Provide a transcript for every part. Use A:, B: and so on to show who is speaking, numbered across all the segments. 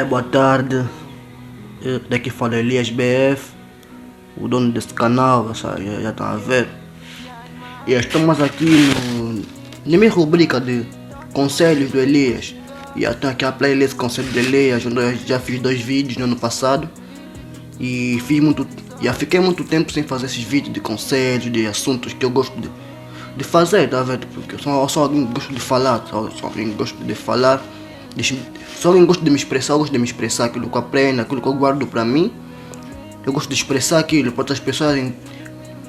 A: Boa tarde. Daqui fala Elias BF, o dono desse canal, já estão a ver. E estamos aqui na minha rubrica de conselhos do Elias. E eu tenho aqui a playlist Conselhos do Elias, onde eu já fiz 2 vídeos no ano passado. E fiquei muito tempo sem fazer esses vídeos de conselhos, de assuntos que eu gosto de fazer, tá vendo? Porque eu sou alguém que gosta de falar, sou alguém que gosta de falar. Sou alguém que gosta de me expressar, eu gosto de me expressar aquilo que eu aprendo, aquilo que eu guardo pra mim. Eu gosto de expressar aquilo para outras pessoas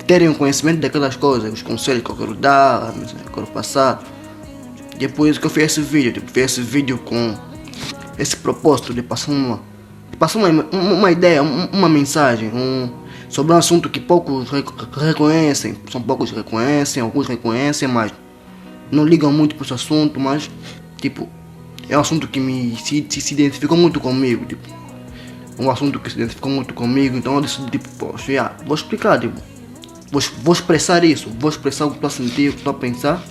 A: terem o conhecimento daquelas coisas, os conselhos que eu quero dar, a mensagem que eu quero passar. E é por isso que eu fiz esse vídeo, fiz esse vídeo com esse propósito de passar uma ideia, uma mensagem, sobre um assunto que poucos reconhecem, poucos reconhecem, alguns reconhecem, mas não ligam muito para esse assunto, mas tipo, é um assunto que se identificou muito comigo, tipo, um assunto que se identificou muito comigo, então eu decidi, tipo, poxa, vou explicar, tipo, vou expressar isso, vou expressar o que estou a sentir, o que estou a pensar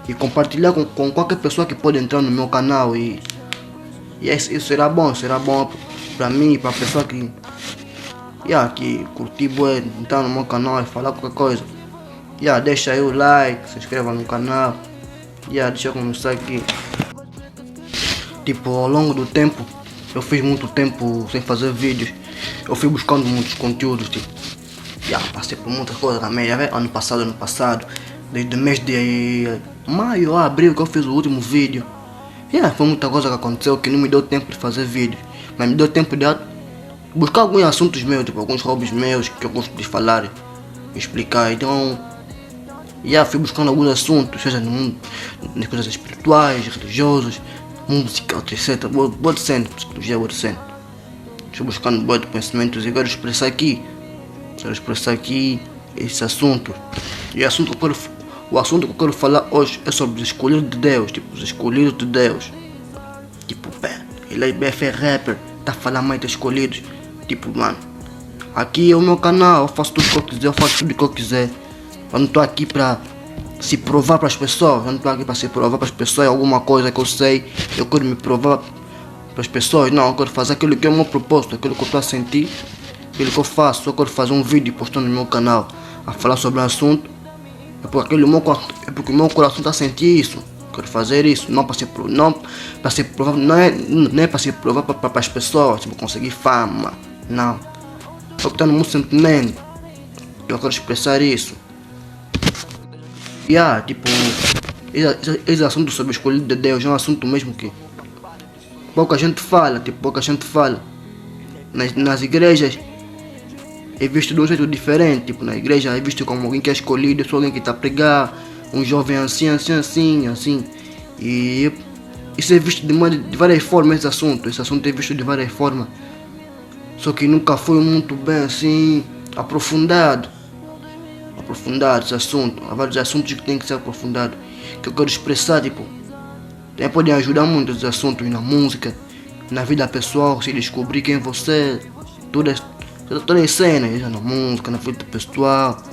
A: e compartilhar com qualquer pessoa que pode entrar no meu canal e isso será bom para mim, para a pessoa que curtir, entrar no meu canal e falar qualquer coisa. Deixa aí o like, se inscreva no canal, deixa eu começar aqui. Tipo, ao longo do tempo, eu fiz muito tempo sem fazer vídeos, eu fui buscando muitos conteúdos, tipo, passei por muitas coisas também, ano passado, desde o mês de maio a abril que eu fiz o último vídeo. Foi muita coisa que aconteceu que não me deu tempo de fazer vídeo, mas me deu tempo de buscar alguns assuntos meus, tipo, alguns hobbies meus que eu gosto de falar e explicar, então, fui buscando alguns assuntos, seja no mundo, nas coisas espirituais, religiosas, música, etc. Boa decente, psicologia boa decente. Estou buscando boa de conhecimentos e quero expressar aqui esse assunto. E o assunto que eu quero falar hoje é sobre os escolhidos de Deus, tipo, os escolhidos de Deus. Tipo, ele é BF rapper, tá falando mais de escolhidos. Tipo, mano, aqui é o meu canal, eu faço tudo que eu quiser, eu faço tudo que eu quiser. Eu não tô aqui pra se provar para as pessoas, eu não tô aqui para se provar para as pessoas alguma coisa que eu sei, eu quero me provar para as pessoas, não, eu quero fazer aquilo que é o meu propósito, aquilo que eu tô a sentir, aquilo que eu faço, eu quero fazer um vídeo postando no meu canal, a falar sobre o assunto, é porque o meu coração tá a sentir isso, eu quero fazer isso, não para se provar, não é para se provar para as pessoas, tipo, conseguir fama, não, é o que tá no meu sentimento, eu quero expressar isso. Tipo, esse assunto sobre o escolhido de Deus é um assunto mesmo que pouca gente fala. Nas igrejas é visto de um jeito diferente, tipo, na igreja é visto como alguém que é escolhido, só alguém que está a pregar, um jovem assim. E isso é visto de várias formas, esse assunto é visto de várias formas, só que nunca foi muito bem assim, aprofundado esse assunto. Há vários assuntos que tem que ser aprofundado, que eu quero expressar, tipo, também podem ajudar muito esses assuntos na música, na vida pessoal, se descobrir quem você é, todas as cenas, na música, na vida pessoal,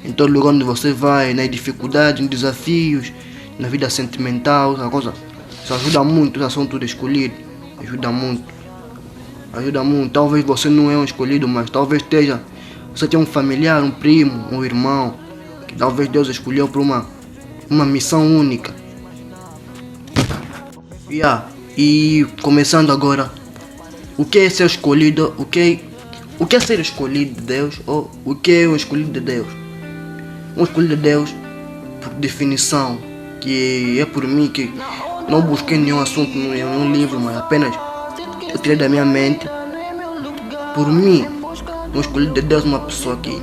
A: em todo lugar onde você vai, nas dificuldades, nos desafios, na vida sentimental, essa coisa, isso ajuda muito, esse assunto de escolhido, ajuda muito, talvez você não é um escolhido, mas talvez você tem um familiar, um primo, um irmão, que talvez Deus escolheu para uma missão única. E começando agora, o que é ser escolhido? O que é ser escolhido de Deus? Ou o que é um escolhido de Deus? Um escolhido de Deus, por definição, que é por mim, que não busquei nenhum assunto em nenhum livro, mas apenas eu tirei da minha mente. Por mim, um escolhido de Deus é uma pessoa que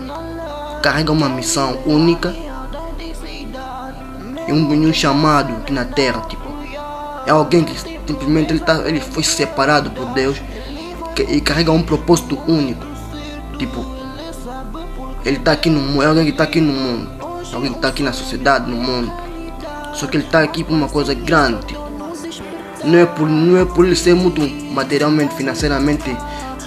A: carrega uma missão única e um chamado aqui na terra, tipo, é alguém que simplesmente ele foi separado por Deus e carrega um propósito único, tipo, ele tá aqui no mundo, é alguém que tá aqui no mundo, é alguém que tá aqui na sociedade, no mundo, só que ele tá aqui por uma coisa grande, tipo, não é por ele ser muito materialmente, financeiramente,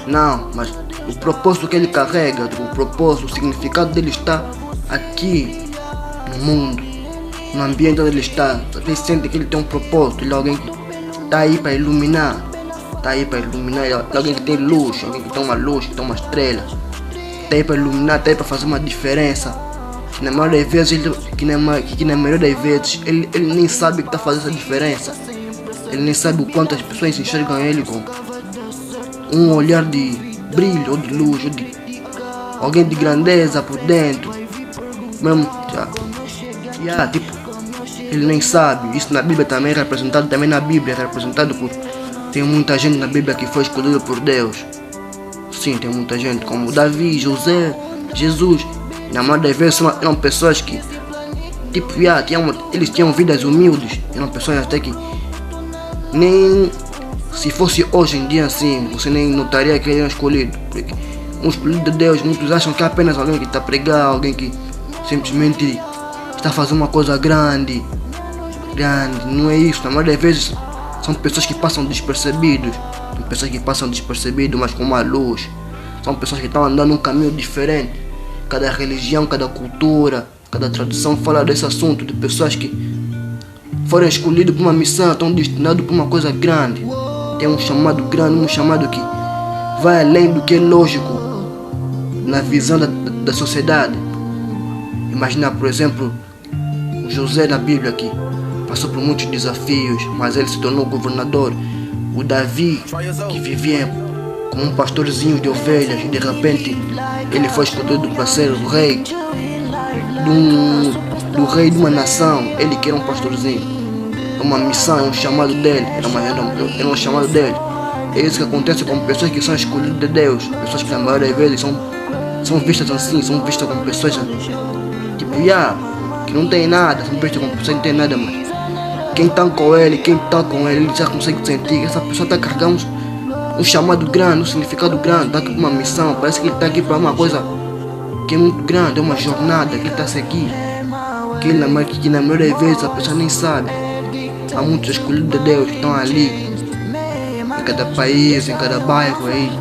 A: não, mas o propósito que ele carrega, o significado dele está aqui no mundo, no ambiente onde ele está. Ele sente que ele tem um propósito, ele é alguém que está aí para iluminar tá aí para iluminar, alguém que tem luz, alguém que tem uma luz, que tem uma estrela, tá aí para iluminar, tá aí para fazer uma diferença. Que na maioria das vezes, ele nem sabe que está fazendo essa diferença. Ele nem sabe o quanto as pessoas enxergam ele com um olhar de brilho, ou de luz, ou de alguém de grandeza por dentro. Mesmo, tipo, ele nem sabe. Isso na Bíblia também é representado, também na Bíblia é representado por... Tem muita gente na Bíblia que foi escolhida por Deus. Sim, tem muita gente, como Davi, José, Jesus. Na maioria das vezes eram pessoas que, tipo, eles tinham vidas humildes. Eram pessoas até que nem se fosse hoje em dia assim, você nem notaria que eles eram escolhidos. Porque um escolhido de Deus, muitos acham que é apenas alguém que está a pregar, alguém que simplesmente está a fazer uma coisa grande. Não é isso. Na maioria das vezes são pessoas que passam despercebidos. São pessoas que passam despercebidos, mas com uma luz. São pessoas que estão andando um caminho diferente. Cada religião, cada cultura, cada tradição fala desse assunto, de pessoas que foram escolhidas por uma missão, estão destinados por uma coisa grande. Tem um chamado grande, um chamado que vai além do que é lógico na visão da sociedade. Imagina, por exemplo, o José da Bíblia, que passou por muitos desafios, mas ele se tornou governador. O Davi, que vivia como um pastorzinho de ovelhas, e de repente ele foi escolhido para ser o rei do rei de uma nação. Ele que era um pastorzinho, uma missão, um chamado dele, era um chamado dele. É isso que acontece com pessoas que são escolhidas de Deus, pessoas que na maioria das vezes são vistas assim, são vistas como pessoas tipo, que não tem nada, são vistas como pessoas que não tem nada, mas quem está com ele, ele já consegue sentir que essa pessoa está carregando um chamado grande, um significado grande, está aqui para uma missão, parece que ele está aqui para uma coisa que é muito grande, é uma jornada que ele está a seguir, que na maioria das vezes a pessoa nem sabe. Há muitos escolhidos de Deus que estão ali, em cada país, em cada bairro aí,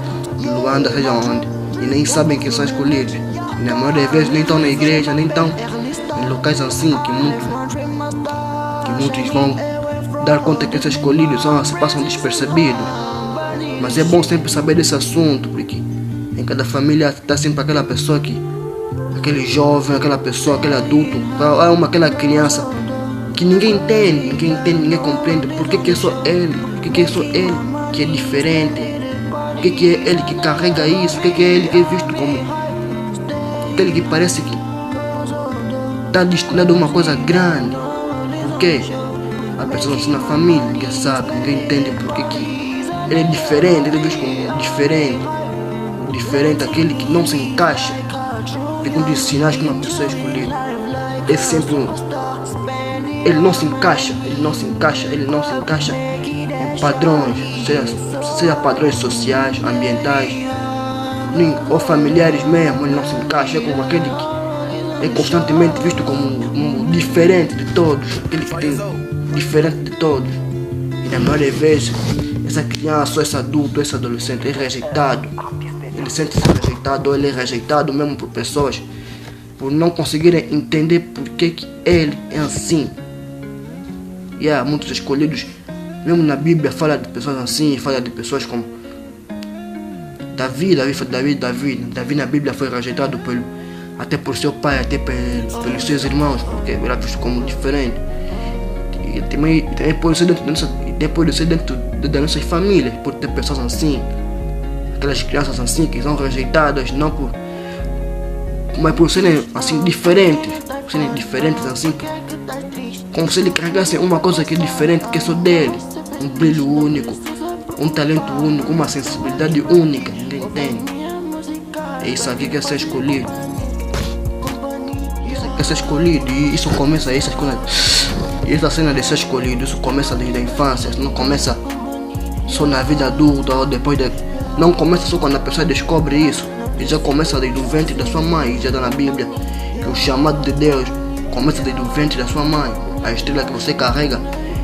A: em Luanda, seja onde, e nem sabem que são escolhidos. E na maioria das vezes nem estão na igreja, nem estão em locais assim, que muitos vão dar conta que esses escolhidos se passam despercebidos. Mas é bom sempre saber desse assunto, porque em cada família está sempre aquela pessoa aquele jovem, aquela pessoa, aquele adulto, aquela criança que ninguém entende, ninguém compreende. Por que é só ele? Por que é só ele que é diferente? Por que é ele que carrega isso? Por que é ele que é visto como aquele que parece que está destinado a uma coisa grande? Por quê? A pessoa assim na família, ninguém sabe, ninguém entende por que ele é diferente, ele é visto como diferente. O diferente, aquele que não se encaixa. Tem um dos sinais que uma pessoa é escolhida. É sempre ele não se encaixa em padrões, seja padrões sociais, ambientais, ou familiares mesmo. Ele não se encaixa, é como aquele que é constantemente visto como diferente de todos, aquele que tem diferente de todos. E na maioria das vezes essa criança, ou esse adulto, esse adolescente é rejeitado. Ele sente-se rejeitado, ou ele é rejeitado mesmo por pessoas por não conseguirem entender por que ele é assim. E há muitos escolhidos, mesmo na Bíblia fala de pessoas assim, fala de pessoas como Davi na Bíblia foi rejeitado até por seu pai, até pelos seus irmãos, porque era visto como diferente. E também pode ser dentro das nossas famílias, por ter pessoas assim, aquelas crianças assim que são rejeitadas, mas por serem assim diferentes assim, como se ele carregasse uma coisa que é diferente, que é só dele, um brilho único, um talento único, uma sensibilidade única, ninguém entende. É isso aqui que é ser escolhido. E isso começa, essa cena de ser escolhido, isso começa desde a infância, isso não começa só na vida adulta ou depois não começa só quando a pessoa descobre isso, e já começa desde o ventre da sua mãe. Já está na Bíblia que o chamado de Deus começa desde o ventre da sua mãe. A estrela que você carrega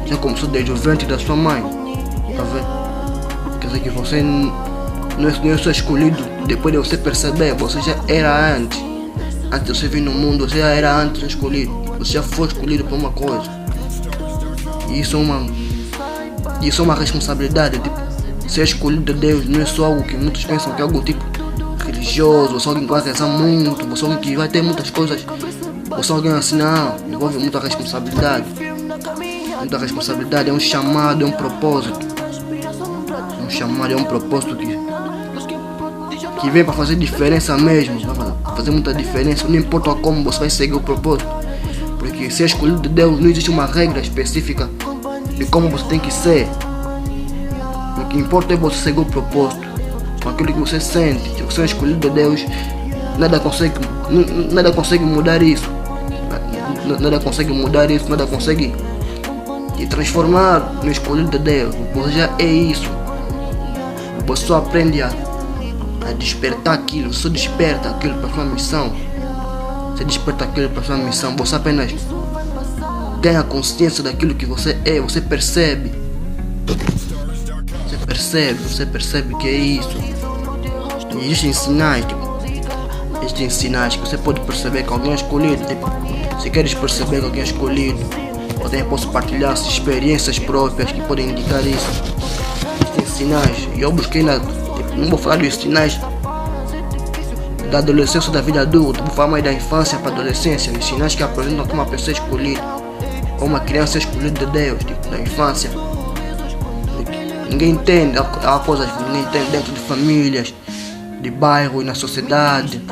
A: já começou desde o ventre da sua mãe. Tá vendo? Quer dizer que você não é só escolhido depois de você perceber, você já era antes. Antes de você vir no mundo, você já era antes escolhido. Você já foi escolhido por uma coisa. E isso é uma responsabilidade. ser escolhido de Deus não é só algo que muitos pensam que é algo tipo religioso, ou só alguém que vai rezar muito, ou só alguém que vai ter muitas coisas, ou só alguém assim, não, envolve muita responsabilidade. Muita responsabilidade, é um chamado, é um propósito. É um chamado, é um propósito que vem para fazer diferença mesmo, vai fazer muita diferença, não importa como você vai seguir o propósito. Porque ser escolhido de Deus não existe uma regra específica de como você tem que ser. O que importa é você seguir o propósito, com aquilo que você sente. Se você é escolhido de Deus, nada consegue mudar isso. Nada consegue mudar isso, nada consegue te transformar no escolhido de Deus. Você já é isso. Você só aprende a despertar aquilo, você desperta aquilo para sua missão. Você desperta aquilo para sua missão. Você apenas ganha consciência daquilo que você é, você percebe. Você percebe que é isso. E existem sinais, existem sinais que você pode perceber que alguém é escolhido. Se queres perceber que alguém é escolhido, eu também posso partilhar experiências próprias que podem indicar isso. Existem sinais, e eu busquei não vou falar dos sinais da adolescência ou da vida adulta, vou falar mais da infância para a adolescência, os sinais que apresentam como uma pessoa escolhida, como uma criança escolhida de Deus, da infância. Ninguém entende, há coisas que ninguém entende dentro de famílias, de bairros, na sociedade,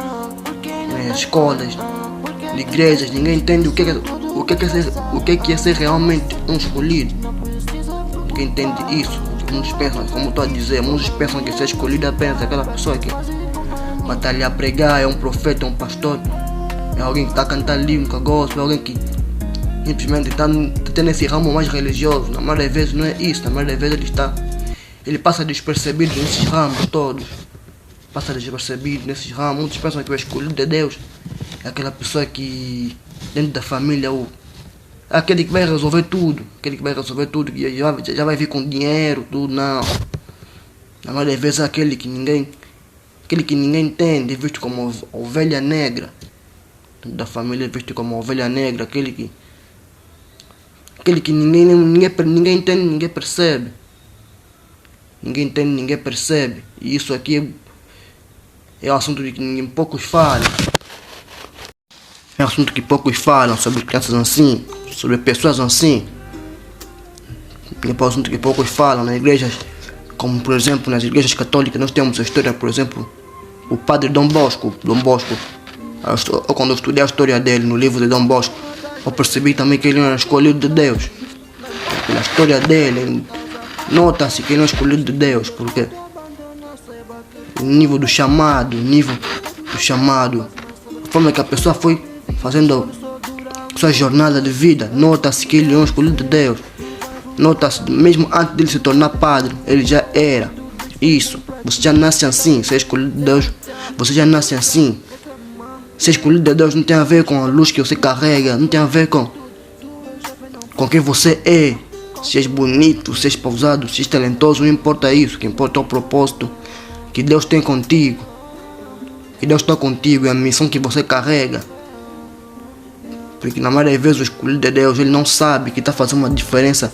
A: nas escolas, de igrejas. Ninguém entende o que é ser realmente um escolhido. Ninguém entende isso. Muitos pensam, como estou a dizer, muitos pensam que ser escolhido é apenas aquela pessoa que vai estar ali a pregar, é um profeta, é um pastor, é alguém que está a cantar lírica, gospel, é alguém que simplesmente está tendo esse ramo mais religioso. Na maioria das vezes não é isso, na maioria das vezes ele passa despercebido nesses ramos todos. Passa despercebido nesses ramos. Muitos pensam que o escolhido de Deus é aquela pessoa que dentro da família é aquele que vai resolver tudo. Aquele que vai resolver tudo, que já vai vir com dinheiro, tudo, não. Na maioria das vezes é aquele que ninguém entende, é visto como ovelha negra. Dentro da família é visto como ovelha negra, aquele que ninguém entende, ninguém percebe. Ninguém entende, ninguém percebe. E isso aqui é um assunto de que poucos falam. É um assunto que poucos falam sobre crianças assim, sobre pessoas assim. É um assunto que poucos falam nas igrejas, como por exemplo nas igrejas católicas nós temos a história, por exemplo, o padre Dom Bosco. Quando eu estudei a história dele no livro de Dom Bosco, eu percebi também que ele era escolhido de Deus. Pela história dele, nota-se que ele é escolhido de Deus, porque o nível do chamado, a forma que a pessoa foi fazendo sua jornada de vida, nota-se que ele é um escolhido de Deus. Nota-se, mesmo antes dele se tornar padre, ele já era isso. Você já nasce assim, ser escolhido de Deus, você já nasce assim. Ser escolhido de Deus não tem a ver com a luz que você carrega, não tem a ver com quem você é. Se és bonito, se és pausado, se és talentoso, não importa isso. O que importa é o propósito que Deus tem contigo. Que Deus está contigo, é a missão que você carrega. Porque na maioria das vezes o escolhido de Deus, ele não sabe que está fazendo uma diferença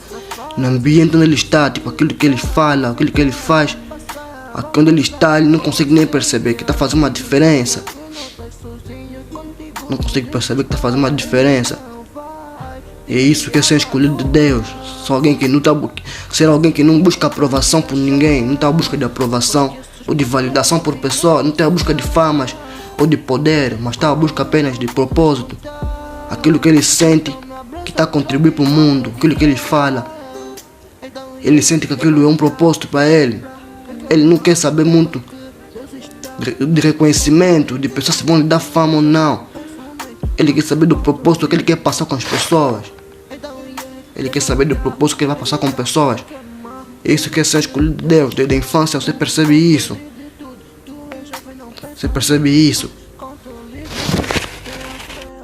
A: no ambiente onde ele está. Tipo, aquilo que ele fala, aquilo que ele faz, aqui onde ele está, ele não consegue nem perceber que está fazendo uma diferença. Não consegue perceber que está fazendo uma diferença. E é isso que é ser escolhido de Deus. Ser alguém que não busca aprovação por ninguém, não está à busca de aprovação ou de validação por pessoa, não está à busca de famas ou de poder, mas está à busca apenas de propósito. Aquilo que ele sente que está a contribuir para o mundo, aquilo que ele fala, ele sente que aquilo é um propósito para ele. Ele não quer saber muito de reconhecimento, de pessoas se vão lhe dar fama ou não. Ele quer saber do propósito que ele quer passar com as pessoas. Ele quer saber do propósito que ele vai passar com pessoas. Isso que é ser escolhido de Deus. Desde a infância você percebe isso. Você percebe isso.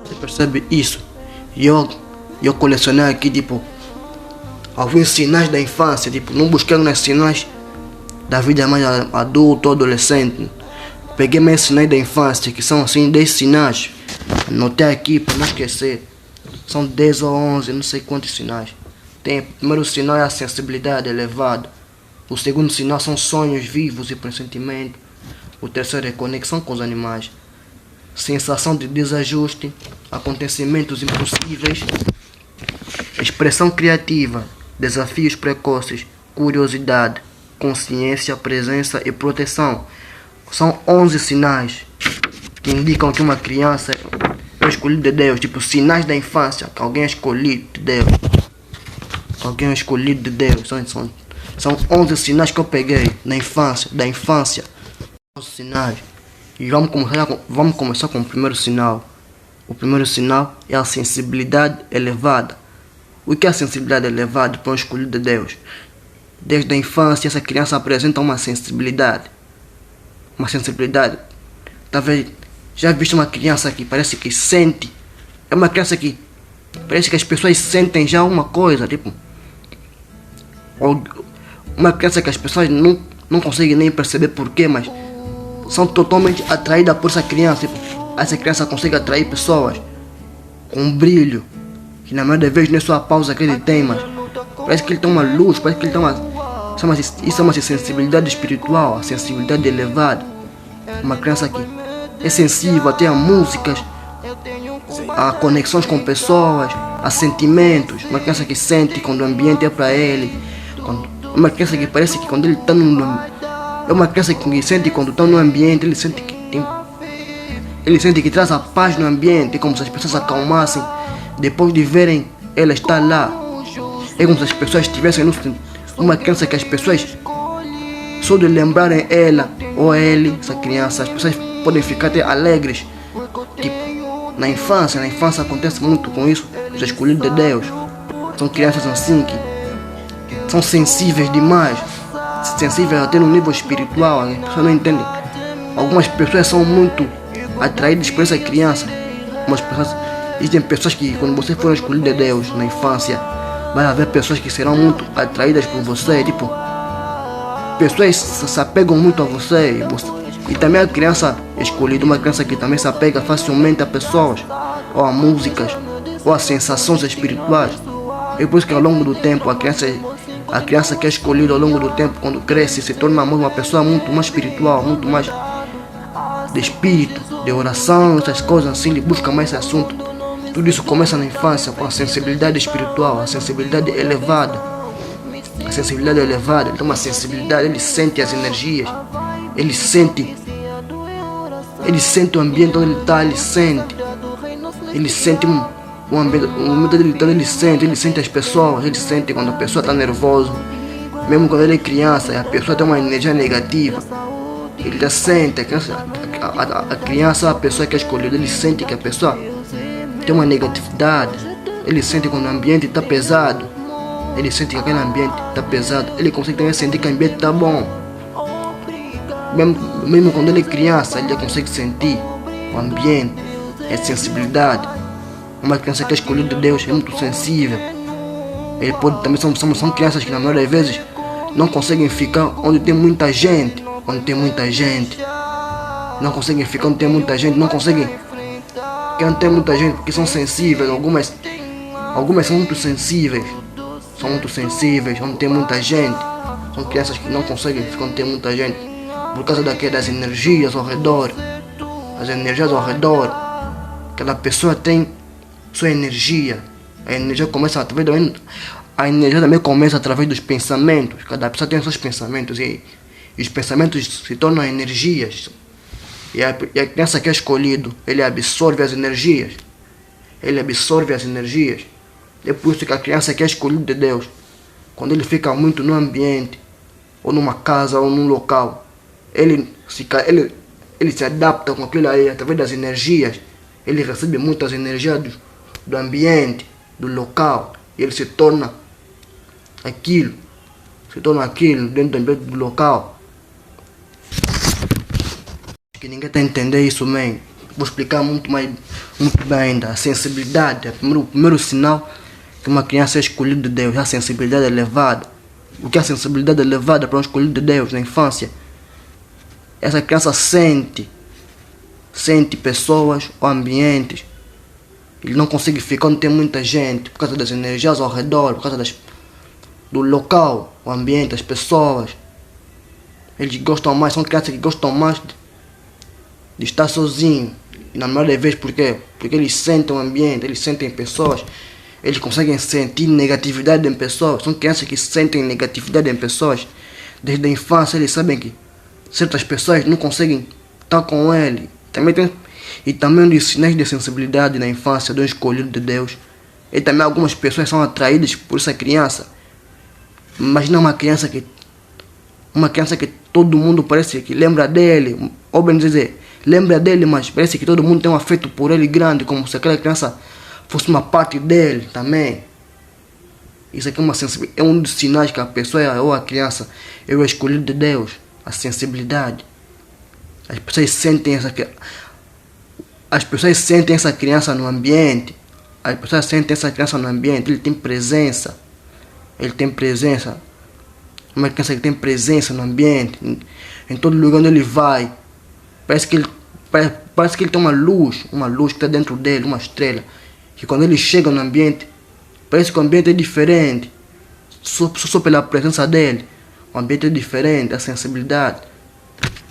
A: Você percebe isso. E eu colecionei aqui, tipo, alguns sinais da infância. Tipo, não busquei nos sinais da vida mais adulta ou adolescente. Peguei meus sinais da infância, que são assim 10 sinais. Anotei aqui para não esquecer. São 10 ou 11, não sei quantos sinais. O primeiro sinal é a sensibilidade elevada. O segundo sinal são sonhos vivos e pressentimentos. O terceiro é conexão com os animais. Sensação de desajuste, acontecimentos impossíveis, expressão criativa, desafios precoces, curiosidade, consciência, presença e proteção. São 11 sinais que indicam que uma criança é escolhida de Deus, tipo sinais da infância, que alguém é escolhido de Deus. Alguém é escolhido de Deus. São 11 sinais que eu peguei da infância. 11 sinais. E vamos começar com o primeiro sinal. O primeiro sinal é a sensibilidade elevada. O que é a sensibilidade elevada para um escolhido de Deus? Desde a infância, essa criança apresenta uma sensibilidade. Uma sensibilidade. Talvez já viste uma criança que parece que sente. É uma criança que parece que as pessoas sentem já uma coisa, tipo. Ou uma criança que as pessoas não conseguem nem perceber porquê, mas são totalmente atraídas por essa criança. Tipo, essa criança consegue atrair pessoas com um brilho, que na maioria das vezes não é só a pausa que ele tem, mas parece que ele tem uma luz, parece que ele tem uma... Isso é uma sensibilidade espiritual, a sensibilidade elevada. Uma criança que é sensível até a músicas, a conexões com pessoas, a sentimentos. Uma criança que sente quando o ambiente é para ele. Uma criança que parece que quando ele está é uma criança que sente quando está no ambiente, ele sente que traz a paz no ambiente. É como se as pessoas se acalmassem depois de verem ela estar lá. É como se as pessoas estivessem uma criança que as pessoas, só de lembrarem ela ou ele, essa criança, as pessoas podem ficar até alegres. Tipo, na infância acontece muito com isso. Os escolhidos de Deus são crianças assim que são sensíveis demais, sensíveis até no nível espiritual. As pessoas não entendem. Algumas pessoas são muito atraídas por essa criança. Existem pessoas que, quando você for escolhido de Deus na infância, vai haver pessoas que serão muito atraídas por você. Tipo, pessoas se apegam muito a você. E também a criança escolhida, uma criança que também se apega facilmente a pessoas, ou a músicas, ou a sensações espirituais. É por isso que ao longo do tempo, a criança que é escolhida ao longo do tempo, quando cresce, se torna uma pessoa muito mais espiritual, muito mais de espírito, de oração, essas coisas assim, ele busca mais esse assunto. Tudo isso começa na infância, com a sensibilidade espiritual, a sensibilidade elevada. A sensibilidade elevada, ele tem uma sensibilidade, ele sente as energias, ele sente o ambiente onde ele está, ele sente o ambiente dele, então ele sente as pessoas, ele sente quando a pessoa está nervosa, mesmo quando ele é criança e a pessoa tem uma energia negativa, ele já sente, a criança, a pessoa que é escolhida, ele sente que a pessoa tem uma negatividade, ele sente quando o ambiente está pesado, ele sente que aquele ambiente está pesado, ele consegue também sentir que o ambiente está bom, mesmo quando ele é criança, ele já consegue sentir o ambiente, a sensibilidade. Uma criança que é escolhida de Deus é muito sensível. Ele pode também são crianças que na maioria das vezes não conseguem ficar onde tem muita gente. Não conseguem ficar onde tem muita gente. Não conseguem que não tem muita gente porque são sensíveis. Algumas são muito sensíveis. Onde tem muita gente. São crianças que não conseguem ficar onde tem muita gente por causa das energias ao redor. As energias ao redor. Cada pessoa tem sua energia. A energia também começa através dos pensamentos. Cada pessoa tem seus pensamentos e os pensamentos se tornam energias. E a criança que é escolhido, ele absorve as energias. É por isso que a criança que é escolhida de Deus, quando ele fica muito no ambiente, ou numa casa, ou num local, ele se adapta com aquilo aí, através das energias. Ele recebe muitas energias do ambiente, do local, e ele se torna aquilo dentro do ambiente do local. Que ninguém está a entender isso, man. Vou explicar muito bem ainda. A sensibilidade, o primeiro sinal que uma criança é escolhida de Deus, é a sensibilidade elevada. O que é a sensibilidade elevada para um escolhido de Deus na infância? Essa criança sente pessoas ou ambientes. Ele não consegue ficar onde tem muita gente por causa das energias ao redor, por causa do local, o ambiente, as pessoas. Eles gostam mais, são crianças que gostam mais de estar sozinho. E na maioria das vezes, por quê? Porque eles sentem o ambiente, eles sentem pessoas, eles conseguem sentir negatividade em pessoas. São crianças que sentem negatividade em pessoas. Desde a infância eles sabem que certas pessoas não conseguem estar com ele. E também um dos sinais de sensibilidade na infância do escolhido de Deus. E também algumas pessoas são atraídas por essa criança. Imagina uma criança que todo mundo parece que lembra dele, ou bem dizer, lembra dele, mas parece que todo mundo tem um afeto por ele grande, como se aquela criança fosse uma parte dele também. Isso aqui é um dos sinais que a pessoa ou a criança é o escolhido de Deus, a sensibilidade. As pessoas sentem essa criança no ambiente. As pessoas sentem essa criança no ambiente. Ele tem presença. Uma criança que tem presença no ambiente. Em todo lugar onde ele vai. Parece que ele tem uma luz que está dentro dele, uma estrela. Que quando ele chega no ambiente, parece que o ambiente é diferente. Só pela presença dele. O ambiente é diferente, a sensibilidade.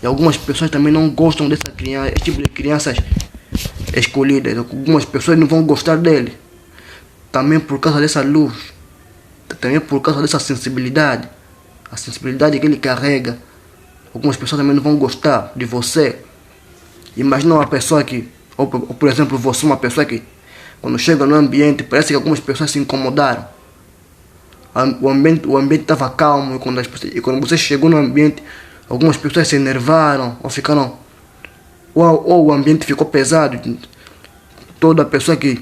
A: E algumas pessoas também não gostam dessa criança, esse tipo de crianças escolhidas. Algumas pessoas não vão gostar dele. Também por causa dessa luz. Também por causa dessa sensibilidade. A sensibilidade que ele carrega. Algumas pessoas também não vão gostar de você. Imagina uma pessoa que, ou por exemplo, você, uma pessoa que quando chega no ambiente, parece que algumas pessoas se incomodaram. O ambiente estava calmo e quando você chegou no ambiente, algumas pessoas se enervaram ou ficaram, ou o ambiente ficou pesado. Toda pessoa que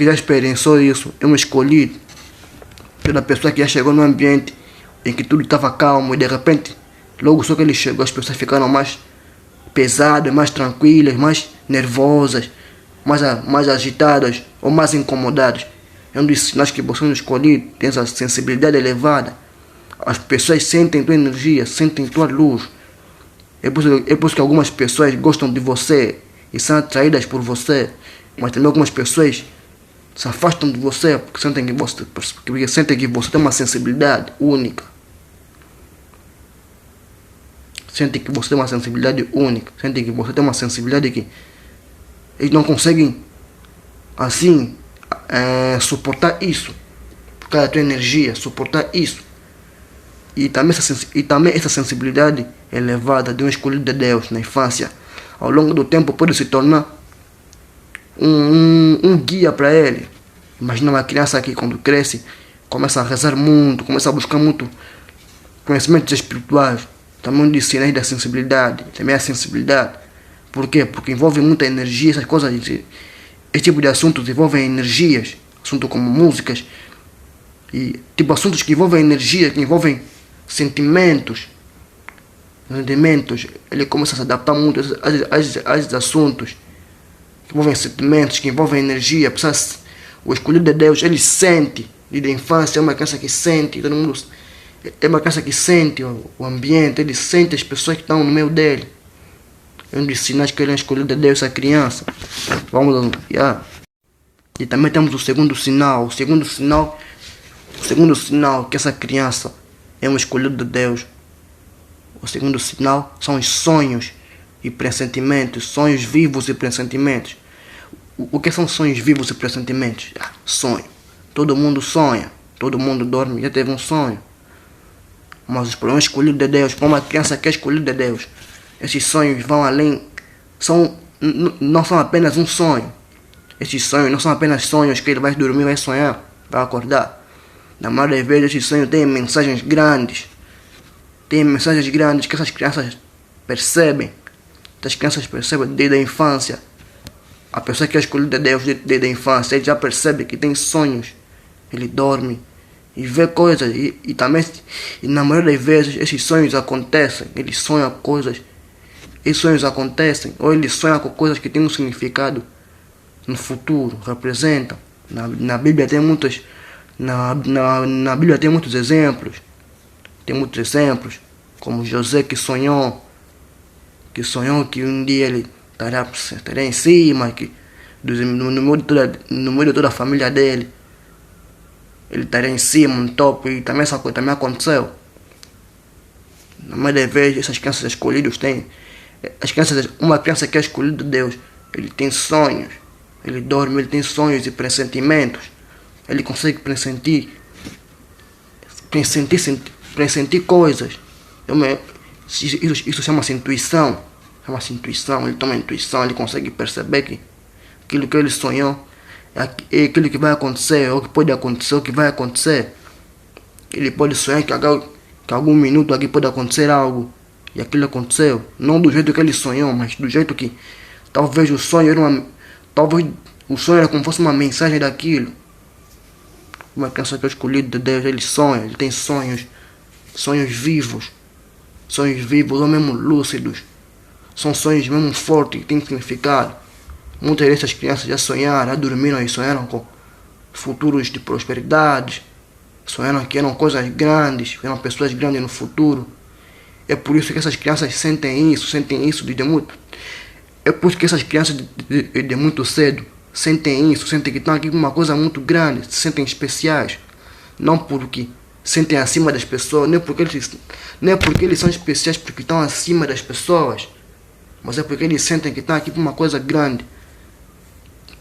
A: já experienciou isso é um escolhido. Toda pessoa que já chegou no ambiente em que tudo estava calmo e de repente, logo só que ele chegou, as pessoas ficaram mais pesadas, mais tranquilas, mais nervosas, mais agitadas ou mais incomodadas. É um dos sinais que você não escolhido, tem essa sensibilidade elevada. As pessoas sentem tua energia, sentem tua luz. É por isso que algumas pessoas gostam de você e são atraídas por você. Mas também algumas pessoas se afastam de você porque sentem que você tem uma sensibilidade única. Sentem que você tem uma sensibilidade única. Sentem que você tem uma sensibilidade que eles não conseguem assim suportar isso. Por causa da tua energia, suportar isso. E também essa sensibilidade elevada de um escolhido de Deus na infância, ao longo do tempo pode se tornar um guia para ele. Imagina uma criança que quando cresce começa a rezar muito, começa a buscar muito conhecimentos espirituais. Também um dos sinais da sensibilidade, também a sensibilidade. Por quê? Porque envolve muita energia, essas coisas, esse tipo de assuntos envolvem energias, assuntos como músicas, e tipo assuntos que envolvem energia, que envolvem sentimentos, ele começa a se adaptar muito a esses assuntos, que envolvem sentimentos, que envolvem energia. O escolhido de Deus, ele sente, desde a infância, é uma criança que sente, todo mundo é uma criança que sente o ambiente, ele sente as pessoas que estão no meio dele. É um dos sinais que ele é escolhido de Deus, essa criança. E também temos o segundo sinal que essa criança é um escolhido de Deus. O segundo sinal são os sonhos e pressentimentos, sonhos vivos e pressentimentos. O que são sonhos vivos e pressentimentos? Sonho. Todo mundo sonha, todo mundo dorme, já teve um sonho. Mas para um escolhido de Deus, para uma criança que é escolhida de Deus, esses sonhos vão além, não são apenas um sonho. Esses sonhos não são apenas sonhos que ele vai dormir, vai sonhar, vai acordar. Na maioria das vezes, esses sonhos têm mensagens grandes. Tem mensagens grandes que essas crianças percebem. Essas crianças percebem desde a infância. A pessoa que é escolhida de Deus desde a infância, ele já percebe que tem sonhos. Ele dorme e vê coisas. E na maioria das vezes, esses sonhos acontecem. Ele sonha coisas. Esses sonhos acontecem. Ou ele sonha com coisas que têm um significado no futuro, representam. Na Bíblia tem muitos. Na Bíblia tem muitos exemplos. Tem muitos exemplos, como José que sonhou que um dia ele estaria em cima, no meio de toda a família dele. ele estaria em cima, no topo, e também essa coisa também aconteceu. Na maioria das vezes, essas crianças escolhidas têm. Uma criança que é escolhida de Deus, ele tem sonhos, ele dorme, ele tem sonhos e pressentimentos, ele consegue pressentir coisas. Isso chama-se intuição. Chama-se intuição, ele toma intuição, ele consegue perceber que aquilo que ele sonhou é aquilo que vai acontecer, ou que pode acontecer, ou que vai acontecer. Ele pode sonhar que algum minuto aqui pode acontecer algo, e aquilo aconteceu. Não do jeito que ele sonhou, mas do jeito que talvez o sonho era como se fosse uma mensagem daquilo. Uma criança que é escolhida de Deus, ele sonha, ele tem sonhos vivos, ou mesmo lúcidos. São sonhos mesmo fortes, que têm significado. Muitas dessas crianças já sonharam, já dormiram e sonharam com futuros de prosperidade. Sonharam que eram coisas grandes, eram pessoas grandes no futuro. É por isso que essas crianças sentem isso desde muito. É por isso que essas crianças de muito cedo sentem isso, sentem que estão aqui com uma coisa muito grande, se sentem especiais. Não porque sentem acima das pessoas, nem porque eles são especiais porque estão acima das pessoas, mas é porque eles sentem que estão aqui com uma coisa grande.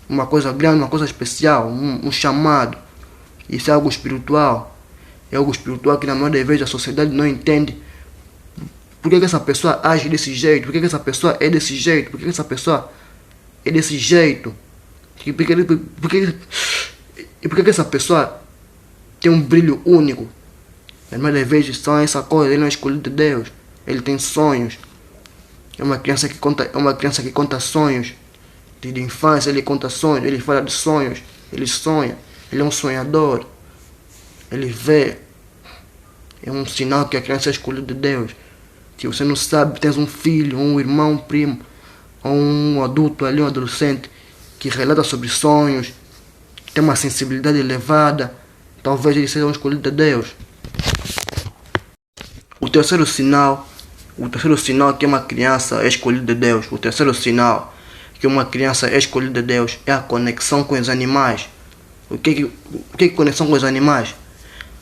A: Uma coisa especial, um chamado. Isso é algo espiritual. É algo espiritual que na maioria das vezes a sociedade não entende. Por que essa pessoa age desse jeito? Por que essa pessoa é desse jeito? Por que essa pessoa é desse jeito? E por que essa pessoa tem um brilho único? Na maioria das vezes são essa coisa. Ele não é escolhido de Deus. Ele tem sonhos. É uma criança que conta sonhos. De infância ele conta sonhos. Ele fala de sonhos. Ele sonha. Ele é um sonhador. Ele vê. É um sinal que a criança é escolhida de Deus. Se você não sabe, tens um filho, um irmão, um primo, ou um adulto ali, um adolescente, que relata sobre sonhos, tem uma sensibilidade elevada, talvez ele seja um escolhido de Deus. O terceiro sinal que uma criança é escolhida de Deus, o terceiro sinal que uma criança é escolhida de Deus é a conexão com os animais. O que é conexão com os animais?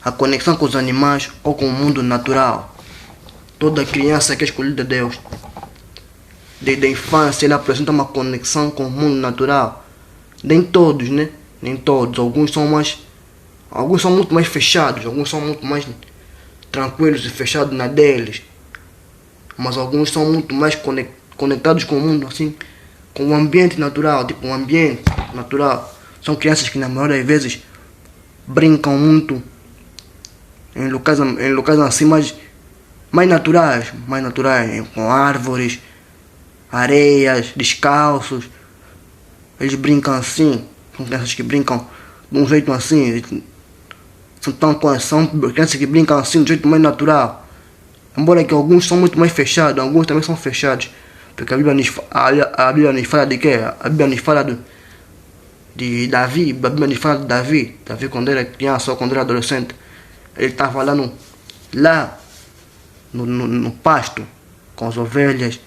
A: A conexão com os animais ou com o mundo natural. Toda criança que é escolhida de Deus, desde a infância, ele apresenta uma conexão com o mundo natural. Nem todos, né? Nem todos. Alguns são muito mais fechados, alguns são muito mais tranquilos e fechados na deles. Mas alguns são muito mais conectados com o mundo, assim, com o ambiente natural, tipo um ambiente natural. São crianças que na maioria das vezes brincam muito em locais assim mais naturais, com árvores, areias, descalços. Eles brincam assim, são crianças que brincam de um jeito assim, são crianças que brincam assim de um jeito mais natural. Embora que alguns são muito mais fechados, alguns também são fechados, porque a Bíblia nos fala de quê? A Bíblia nos fala de Davi. A Bíblia nos fala de Davi quando era criança ou quando era adolescente. Ele estava lá no pasto com as ovelhas.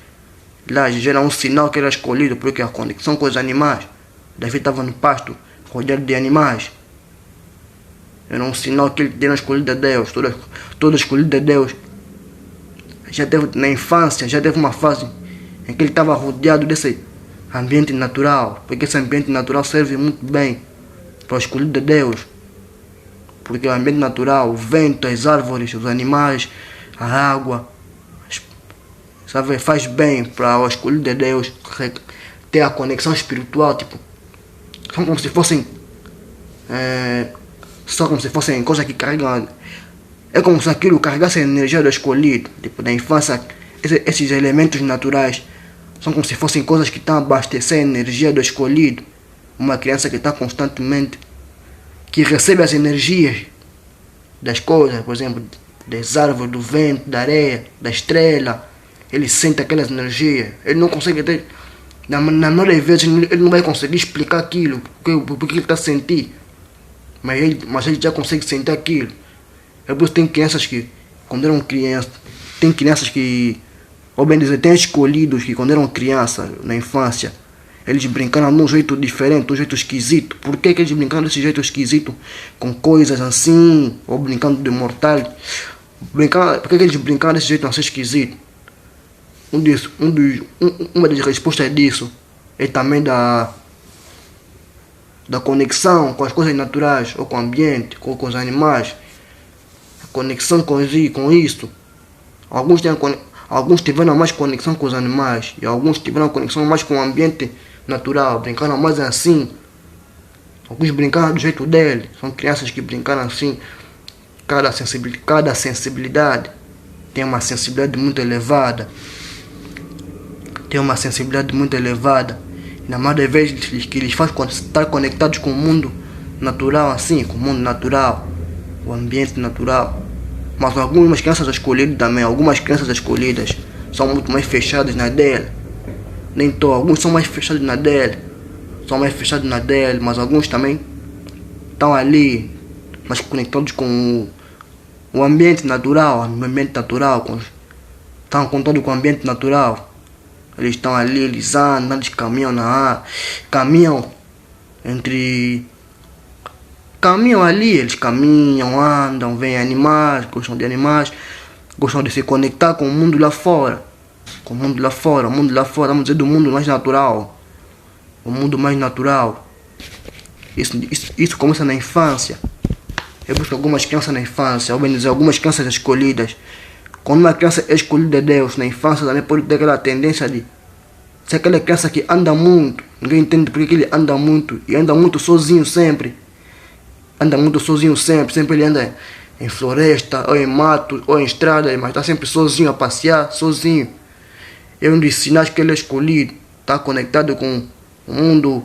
A: Lá já era um sinal que era escolhido, porque a conexão com os animais. Davi estava no pasto rodeado de animais. Era um sinal que ele era escolhido de Deus. Todo escolhido de Deus na infância já teve uma fase em que ele estava rodeado desse ambiente natural, porque esse ambiente natural serve muito bem para o escolhido de Deus. Porque o ambiente natural, o vento, as árvores, os animais, a água, sabe, faz bem para o escolhido de Deus ter a conexão espiritual, tipo, são como se fossem coisas que carregam. É como se aquilo carregasse a energia do escolhido, tipo, da infância. Esses elementos naturais são como se fossem coisas que estão a abastecer a energia do escolhido. Uma criança que está constantemente, que recebe as energias das coisas, por exemplo, das árvores, do vento, da areia, da estrela. Ele sente aquelas energias. Ele não consegue ter, na maioria das vezes ele não vai conseguir explicar aquilo, porque ele está a sentir, mas ele já consegue sentir aquilo. É por isso que tem crianças que, quando eram crianças, ou bem dizer, tem escolhidos que quando eram crianças, na infância, Eles brincaram de um jeito diferente, de um jeito esquisito. Por que eles brincaram desse jeito esquisito? Com coisas assim, ou brincando de mortal. Por que eles brincaram desse jeito assim esquisito? Uma das respostas disso é também da conexão com as coisas naturais, ou com o ambiente, com os animais. A conexão com isso. Alguns tiveram mais conexão com os animais e alguns tiveram conexão mais com o ambiente natural, brincaram mais assim. Alguns brincaram do jeito dele, são crianças que brincaram assim. Cada sensibilidade tem uma sensibilidade muito elevada. E na maioria das vezes que eles fazem quando estão conectados com o mundo natural assim, com o mundo natural, o ambiente natural. Mas algumas crianças escolhidas também, algumas crianças escolhidas são muito mais fechadas na dela. Nem todos, alguns são mais fechados na dela. Mas alguns também estão ali, mais conectados com o ambiente natural, estão conectados com o ambiente natural. Eles estão ali, eles andam, eles caminham na área, caminham ali, eles caminham, andam, veem animais, gostam de animais, gostam de se conectar com o mundo lá fora. Vamos dizer do mundo mais natural. O mundo mais natural. Isso começa na infância. Eu busco algumas crianças na infância, ou bem dizer, algumas crianças escolhidas. Quando uma criança é escolhida de Deus na infância, também pode ter aquela tendência de ser aquela criança que anda muito. Ninguém entende porque ele anda muito. E anda muito sozinho sempre. Sempre ele anda em floresta, ou em mato, ou em estrada, mas está sempre sozinho, a passear, sozinho. É um dos sinais que ele é escolhido. Está conectado com o mundo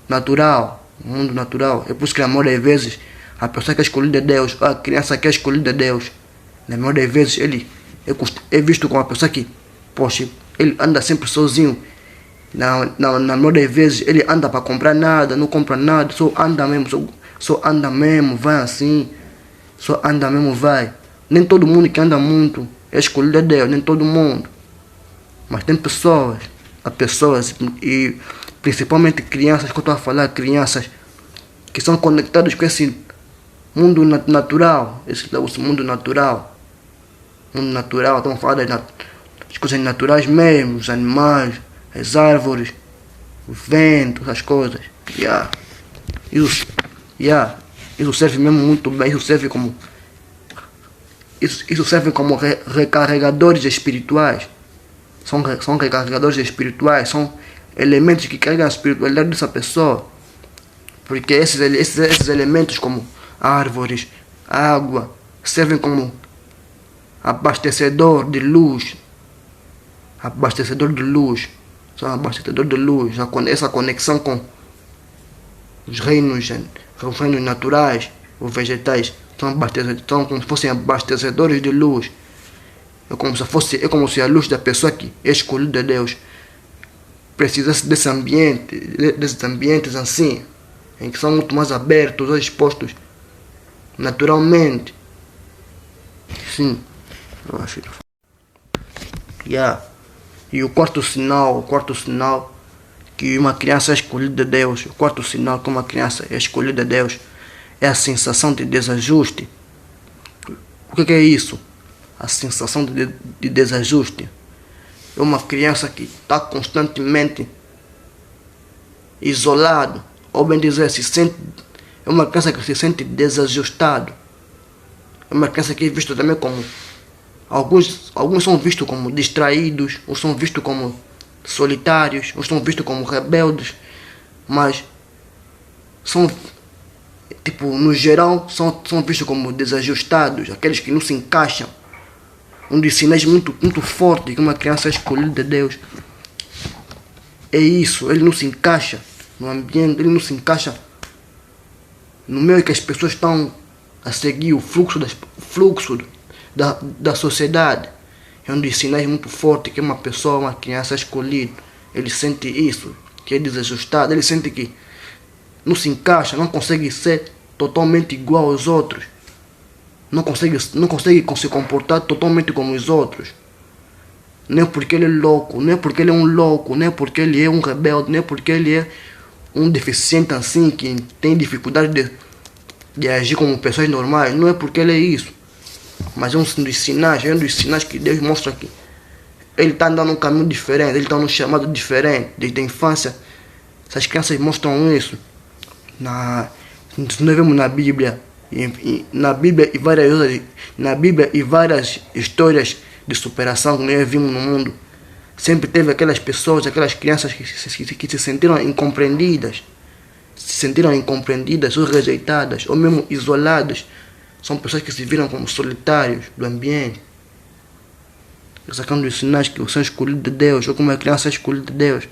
A: natural. É por isso que na maioria das vezes, a pessoa que é escolhida de Deus, a criança que é escolhida de Deus, na maioria das vezes ele é visto como uma pessoa que, poxa, ele anda sempre sozinho. Na maioria das vezes ele anda para comprar nada, não compra nada, só anda mesmo, vai assim, vai. Nem todo mundo que anda muito é escolhido de Deus, nem todo mundo. Mas tem pessoas, e principalmente crianças, que eu estou a falar, crianças que são conectadas com esse mundo natural, mundo natural, estamos a falar das coisas naturais mesmo, os animais, as árvores, o vento, essas coisas. Isso serve mesmo muito bem, isso serve como recarregadores espirituais. São recarregadores espirituais, são elementos que carregam a espiritualidade dessa pessoa. Porque esses elementos como árvores, água, servem como abastecedor de luz. São abastecedor de luz. Essa conexão com os reinos naturais, os vegetais, são como se fossem abastecedores de luz. É como se a luz da pessoa que é escolhida de Deus precisasse desses ambientes assim, em que são muito mais abertos ou expostos naturalmente. Sim, eu acho. E o quarto sinal que uma criança é escolhida de Deus, é a sensação de desajuste. O que é isso? A sensação de desajuste. É uma criança que está constantemente isolado, ou bem dizer, é uma criança que se sente desajustado. É uma criança que é vista também como alguns são vistos como distraídos, ou são vistos como solitários, ou são vistos como rebeldes, mas são, no geral, são vistos como desajustados, aqueles que não se encaixam. Um dos sinais muito forte que uma criança é escolhida de Deus é isso. Ele não se encaixa no ambiente, ele não se encaixa no meio que as pessoas estão a seguir o fluxo da sociedade. É um dos sinais muito forte que uma criança é escolhida. Ele sente isso, que é desajustado, ele sente que não se encaixa, não consegue ser totalmente igual aos outros. Não consegue se comportar totalmente como os outros. não é porque ele é louco, não é porque ele é um louco, não é porque ele é um rebelde, não é porque ele é um deficiente assim, que tem dificuldade de agir como pessoas normais, não é porque ele é isso. Mas é um dos sinais que Deus mostra que ele está andando num caminho diferente, ele está num chamado diferente, desde a infância. Essas crianças mostram isso. Nós vemos na Bíblia, na Bíblia e várias histórias de superação que nós vimos no mundo. Sempre teve aquelas pessoas, aquelas crianças que se sentiram incompreendidas, ou rejeitadas, ou mesmo isoladas. São pessoas que se viram como solitários do ambiente. Sacando os sinais que são escolhidos de Deus, ou como a criança é escolhida de Deus.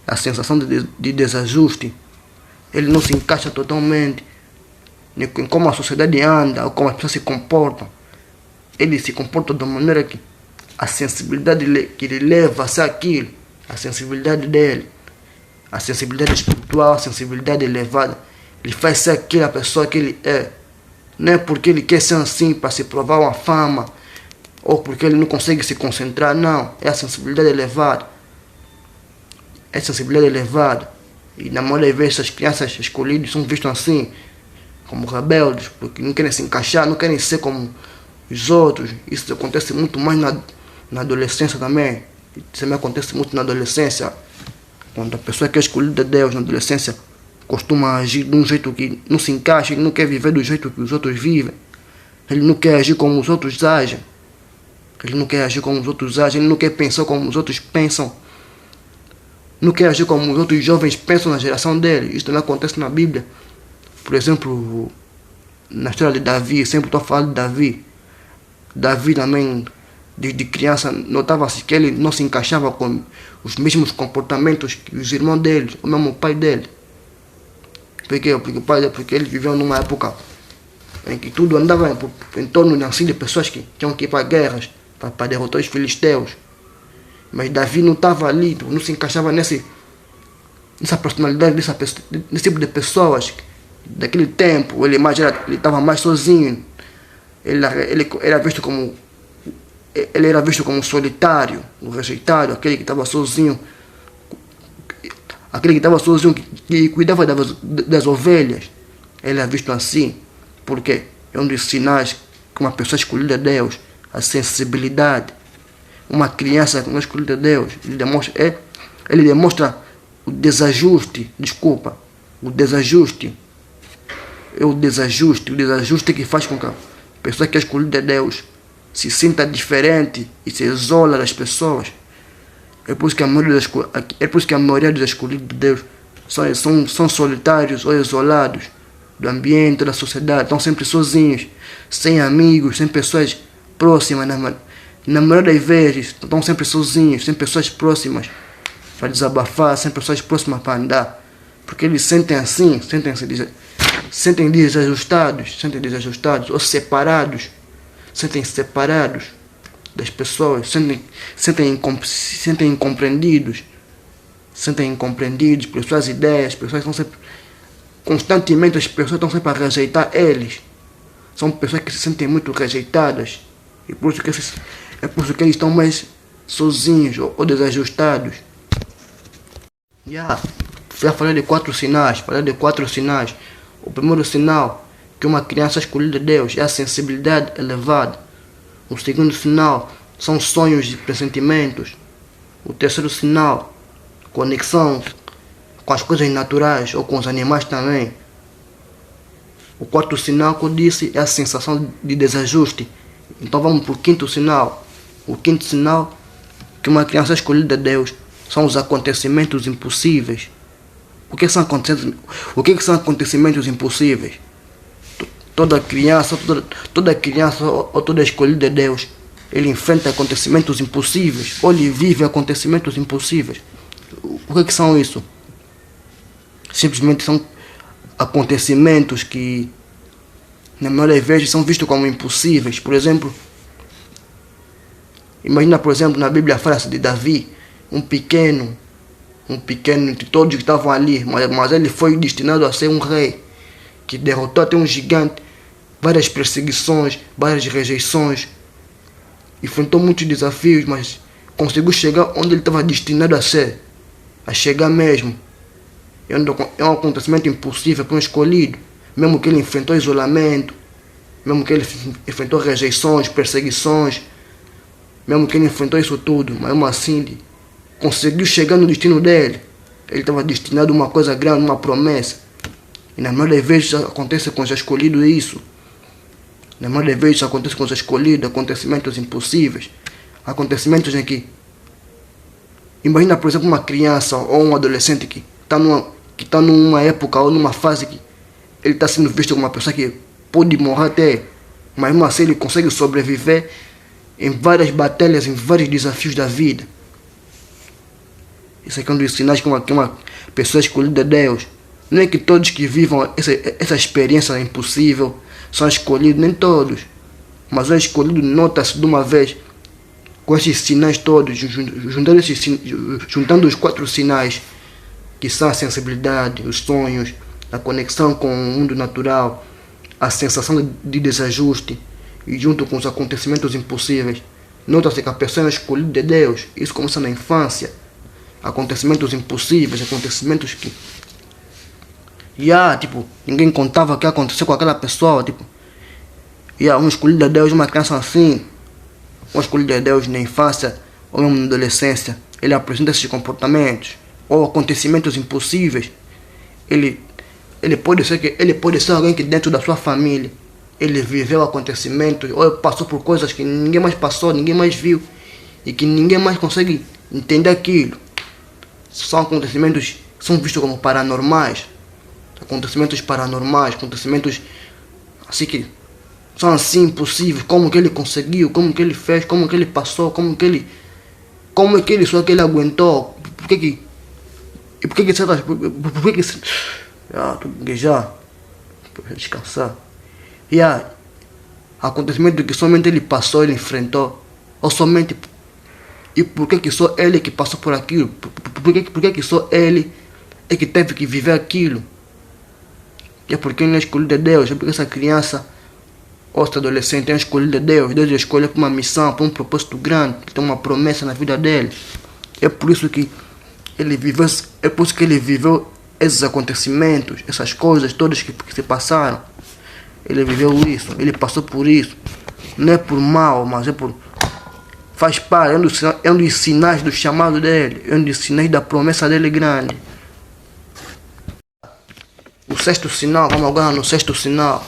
A: A sensação de desajuste. Ele não se encaixa totalmente em como a sociedade anda, ou como as pessoas se comportam. Ele se comporta de uma maneira que a sensibilidade que ele leva a ser aquilo, a sensibilidade dele, a sensibilidade espiritual, a sensibilidade elevada, ele faz ser aquela pessoa que ele é. Não é porque ele quer ser assim para se provar uma fama, ou porque ele não consegue se concentrar, não. É a sensibilidade elevada. É a sensibilidade elevada. E na maioria das vezes as crianças escolhidas são vistas assim, como rebeldes, porque não querem se encaixar, não querem ser como os outros. Isso acontece muito mais na adolescência também. Isso também acontece muito na adolescência. Quando a pessoa que é escolhida de Deus na adolescência costuma agir de um jeito que não se encaixa, ele não quer viver do jeito que os outros vivem. Ele não quer agir como os outros agem. Ele não quer agir como os outros agem, ele não quer pensar como os outros pensam. Não quer agir como os outros jovens pensam na geração dele. Isso também acontece na Bíblia. Por exemplo, na história de Davi, sempre estou falando de Davi. Davi também, desde criança, notava-se que ele não se encaixava com os mesmos comportamentos que os irmãos dele, ou mesmo o pai dele. Por quê? Porque ele viveu numa época em que tudo andava em torno assim, de pessoas que tinham que ir para guerras, para derrotar os filisteus. Mas Davi não estava ali, não se encaixava nessa personalidade, nesse tipo de pessoas. Daquele tempo, ele estava mais sozinho. Ele era visto como solitário, o rejeitado, aquele que estava sozinho. Aquele que estava sozinho, que cuidava das ovelhas. Ele era visto assim. Porque é um dos sinais que uma pessoa escolhida de Deus, a sensibilidade. Uma criança que não é escolhida de Deus, ele demonstra o desajuste, o desajuste que faz com que a pessoa que é escolhida de Deus se sinta diferente e se isola das pessoas. É por isso que a maioria dos escolhidos de Deus são solitários ou isolados do ambiente, da sociedade, estão sempre sozinhos, sem amigos, sem pessoas próximas. Na maioria das vezes, estão sempre sozinhos, sem pessoas próximas para desabafar, sem pessoas próximas para andar. Porque eles sentem assim, sentem desajustados ou separados, sentem separados das pessoas, sentem incompreendidos por suas ideias. Pessoas estão sempre, constantemente as pessoas estão sempre a rejeitar eles. São pessoas que se sentem muito rejeitadas. E por isso que eles estão mais sozinhos ou desajustados. Já falei de 4 sinais. O primeiro sinal que uma criança escolhida de Deus é a sensibilidade elevada. O segundo sinal são sonhos e pressentimentos. O terceiro sinal, conexão com as coisas naturais ou com os animais também. O quarto sinal que eu disse é a sensação de desajuste. Então vamos para o quinto sinal. O quinto sinal que uma criança escolhida de Deus são os acontecimentos impossíveis. O que são acontecimentos impossíveis? Toda criança ou toda escolhida de Deus, ele enfrenta acontecimentos impossíveis, ou ele vive acontecimentos impossíveis. O que são isso? Simplesmente são acontecimentos que na maioria das vezes são vistos como impossíveis. Por exemplo, imagina, por exemplo, na Bíblia fala-se de Davi, um pequeno entre todos que estavam ali, mas ele foi destinado a ser um rei, que derrotou até um gigante, várias perseguições, várias rejeições, enfrentou muitos desafios, mas conseguiu chegar onde ele estava destinado a ser, a chegar mesmo. É um acontecimento impossível para um escolhido, mesmo que ele enfrentou isolamento, mesmo que ele enfrentou rejeições, perseguições, mesmo que ele enfrentou isso tudo, mas mesmo assim ele conseguiu chegar no destino dele. Ele estava destinado a uma coisa grande, uma promessa. E na maioria das vezes acontece com os escolhidos isso. Na maioria das vezes acontece com os escolhidos, acontecimentos impossíveis. Acontecimentos em que... Imagina, por exemplo, uma criança ou um adolescente que está numa época ou numa fase que ele está sendo visto como uma pessoa que pode morrer até, mas mesmo assim ele consegue sobreviver em várias batalhas, em vários desafios da vida. Isso aqui é um dos sinais que uma pessoa escolhida de Deus. Não é que todos que vivam essa experiência impossível são escolhidos, nem todos. Mas o escolhido nota-se de uma vez com esses sinais todos, juntando os 4 sinais, que são a sensibilidade, os sonhos, a conexão com o mundo natural, a sensação de desajuste, e junto com os acontecimentos impossíveis, nota-se que a pessoa é escolhida de Deus. Isso começa na infância. Acontecimentos impossíveis, acontecimentos que ninguém contava o que aconteceu com aquela pessoa, um escolhido de Deus, uma criança assim, um escolhido de Deus na infância ou mesmo na adolescência, ele apresenta esses comportamentos ou acontecimentos impossíveis. Ele pode ser alguém que dentro da sua família ele viveu acontecimentos ou passou por coisas que ninguém mais passou, ninguém mais viu e que ninguém mais consegue entender aquilo. São acontecimentos que são vistos como paranormais, acontecimentos assim que são assim impossíveis. Como que ele conseguiu, como que ele fez, como que ele passou, como que ele aguentou, por que tô gaguejar, descansar. Acontecimento que somente ele passou, ele enfrentou, ou somente. E por que só ele que passou por aquilo? Por que só ele é que teve que viver aquilo? É porque ele é escolhido de Deus, é porque essa criança ou esse adolescente é escolhido de Deus. Deus escolhe para uma missão, para um propósito grande, tem uma promessa na vida dele. É por isso que ele viveu esses acontecimentos, essas coisas todas que se passaram. Ele viveu isso, ele passou por isso. Não é por mal, mas é por... Faz parte, é um dos sinais do chamado dele, é um dos sinais da promessa dele grande. O 6º sinal, vamos agora no 6º sinal.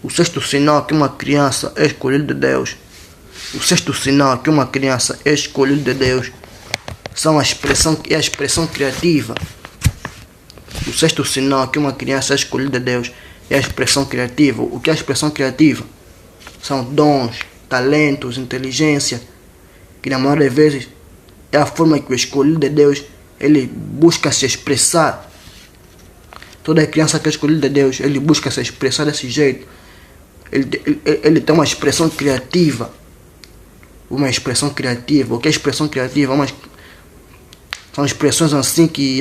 A: O 6º sinal que uma criança é escolhida de Deus. O 6º sinal que uma criança é escolhida de Deus é a expressão criativa. O 6º sinal que uma criança é escolhida de Deus é a expressão criativa. O que é a expressão criativa? São dons, talentos, inteligência, que na maioria das vezes é a forma que o escolhido de Deus ele busca se expressar. Toda criança que é escolhida de Deus, ele busca se expressar desse jeito. Ele tem uma expressão criativa. Uma expressão criativa. O que é expressão criativa? São expressões assim que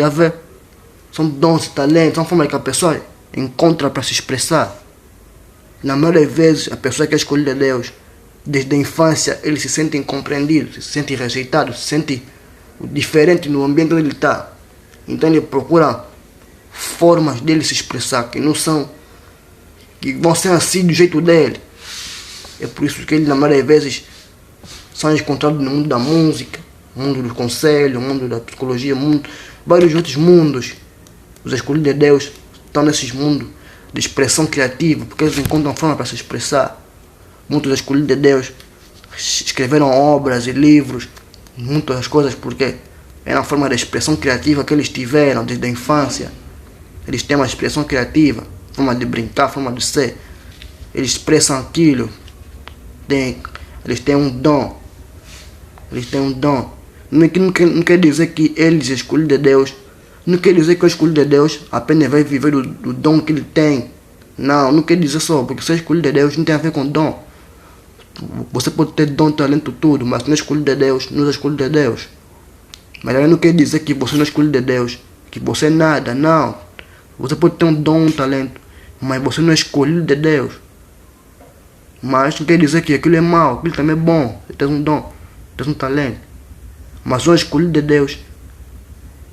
A: são dons e talentos, são formas que a pessoa encontra para se expressar. Na maioria das vezes, a pessoa que é escolhida de Deus, desde a infância, ele se sente incompreendido, se sente rejeitado, se sente diferente no ambiente onde ele está. Então ele procura formas dele se expressar que vão ser assim do jeito dele. É por isso que ele, na maioria das vezes, são encontrados no mundo da música, no mundo do conselho, no mundo da psicologia, vários outros mundos. Os escolhidos de Deus estão nesses mundos de expressão criativa, porque eles encontram forma para se expressar. Muitos escolhidos de Deus escreveram obras e livros, muitas coisas, porque era a forma de expressão criativa que eles tiveram desde a infância. Eles têm uma expressão criativa, forma de brincar, forma de ser. Eles expressam aquilo. Eles têm um dom. Não quer dizer que eles, escolhidos de Deus, não quer dizer que o escolhido de Deus apenas vai viver do dom que ele tem. Não quer dizer só, porque ser escolhido de Deus não tem a ver com dom. Você pode ter dom, talento, tudo, mas não é escolhido de Deus, não é escolhido de Deus. Mas ela não quer dizer que você não é escolhido de Deus, que você é nada, não. Você pode ter um dom, um talento, mas você não é escolhido de Deus. Mas não quer dizer que aquilo é mau, aquilo também é bom. Você tem um dom, tem um talento. Mas um escolhido de Deus,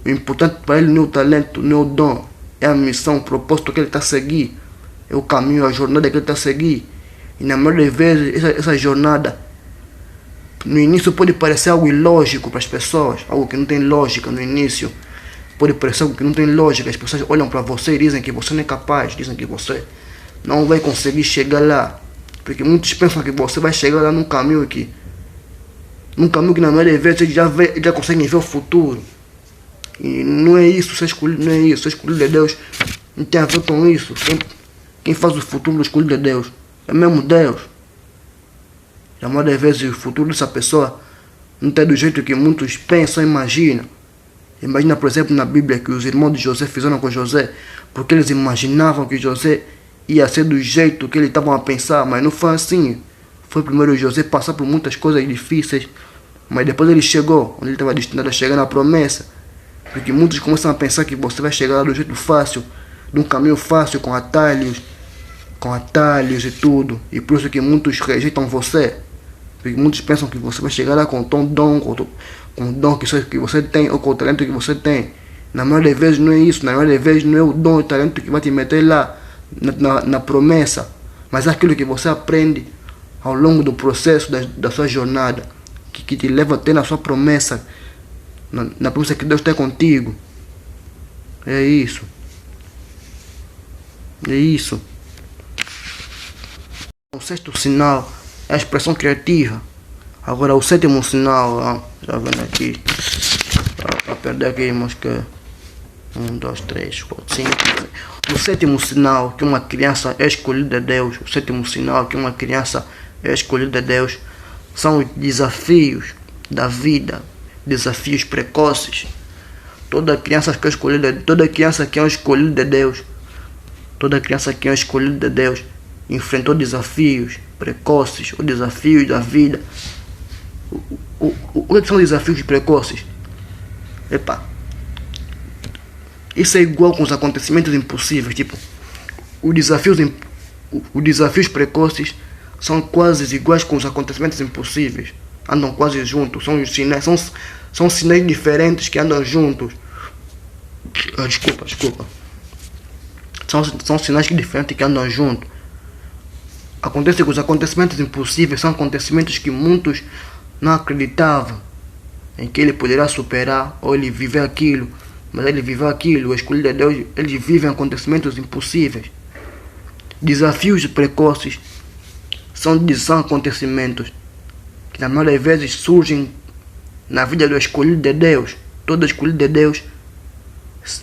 A: o importante para ele não é o talento, não é o dom, é a missão, o propósito que ele está a seguir, é o caminho, a jornada que ele está a seguir. E na maioria das vezes, essa jornada, no início pode parecer algo ilógico para as pessoas, algo que não tem lógica no início. Pode parecer algo que não tem lógica, as pessoas olham para você e dizem que você não é capaz, dizem que você não vai conseguir chegar lá. Porque muitos pensam que você vai chegar lá num caminho que na maioria das vezes eles já conseguem ver o futuro. E não é isso, ser escolhido não é isso, ser escolhido de Deus não tem a ver com isso. Quem faz o futuro do escolhido de Deus é mesmo Deus. E a maioria das vezes o futuro dessa pessoa não está do jeito que muitos pensam e imaginam. Imagina, por exemplo, na Bíblia que os irmãos de José fizeram com José, porque eles imaginavam que José ia ser do jeito que eles estavam a pensar, mas não foi assim. Foi primeiro José passar por muitas coisas difíceis, mas depois ele chegou, onde ele estava destinado a chegar na promessa. Porque muitos começam a pensar que você vai chegar lá do jeito fácil, de um caminho fácil, com atalhos e tudo. E por isso que muitos rejeitam você. Porque muitos pensam que você vai chegar lá com o dom, com o dom que você tem, ou com o talento que você tem. Na maioria das vezes não é isso, na maioria das vezes não é o dom e o talento que vai te meter lá, na promessa. Mas é aquilo que você aprende ao longo do processo da sua jornada, que te leva até na sua promessa, na promessa que Deus tem contigo. É isso. É isso. O sexto sinal é a expressão criativa. Agora o sétimo sinal, já vendo aqui, para perder aqui, mas que 1, 2, 3, 4, 5. O sétimo sinal que uma criança é escolhida de Deus, o sétimo sinal que uma criança é escolhida de Deus, são os desafios da vida, desafios precoces. Toda criança que é escolhida, toda criança que é um escolhido de Deus, toda criança que é um escolhido de Deus enfrentou desafios precoces, ou desafios da vida. O que são desafios precoces? Isso é igual com os acontecimentos impossíveis. Tipo, os desafios precoces são quase iguais com os acontecimentos impossíveis. Andam quase juntos. São sinais diferentes que andam juntos. Desculpa. São sinais diferentes que andam juntos. Acontece que os acontecimentos impossíveis são acontecimentos que muitos não acreditavam em que ele poderá superar ou ele viver aquilo. Mas ele viveu aquilo, o escolhido de Deus, eles vivem acontecimentos impossíveis. Desafios precoces são acontecimentos que na maioria das vezes surgem na vida do escolhido de Deus. Todo escolhido de Deus,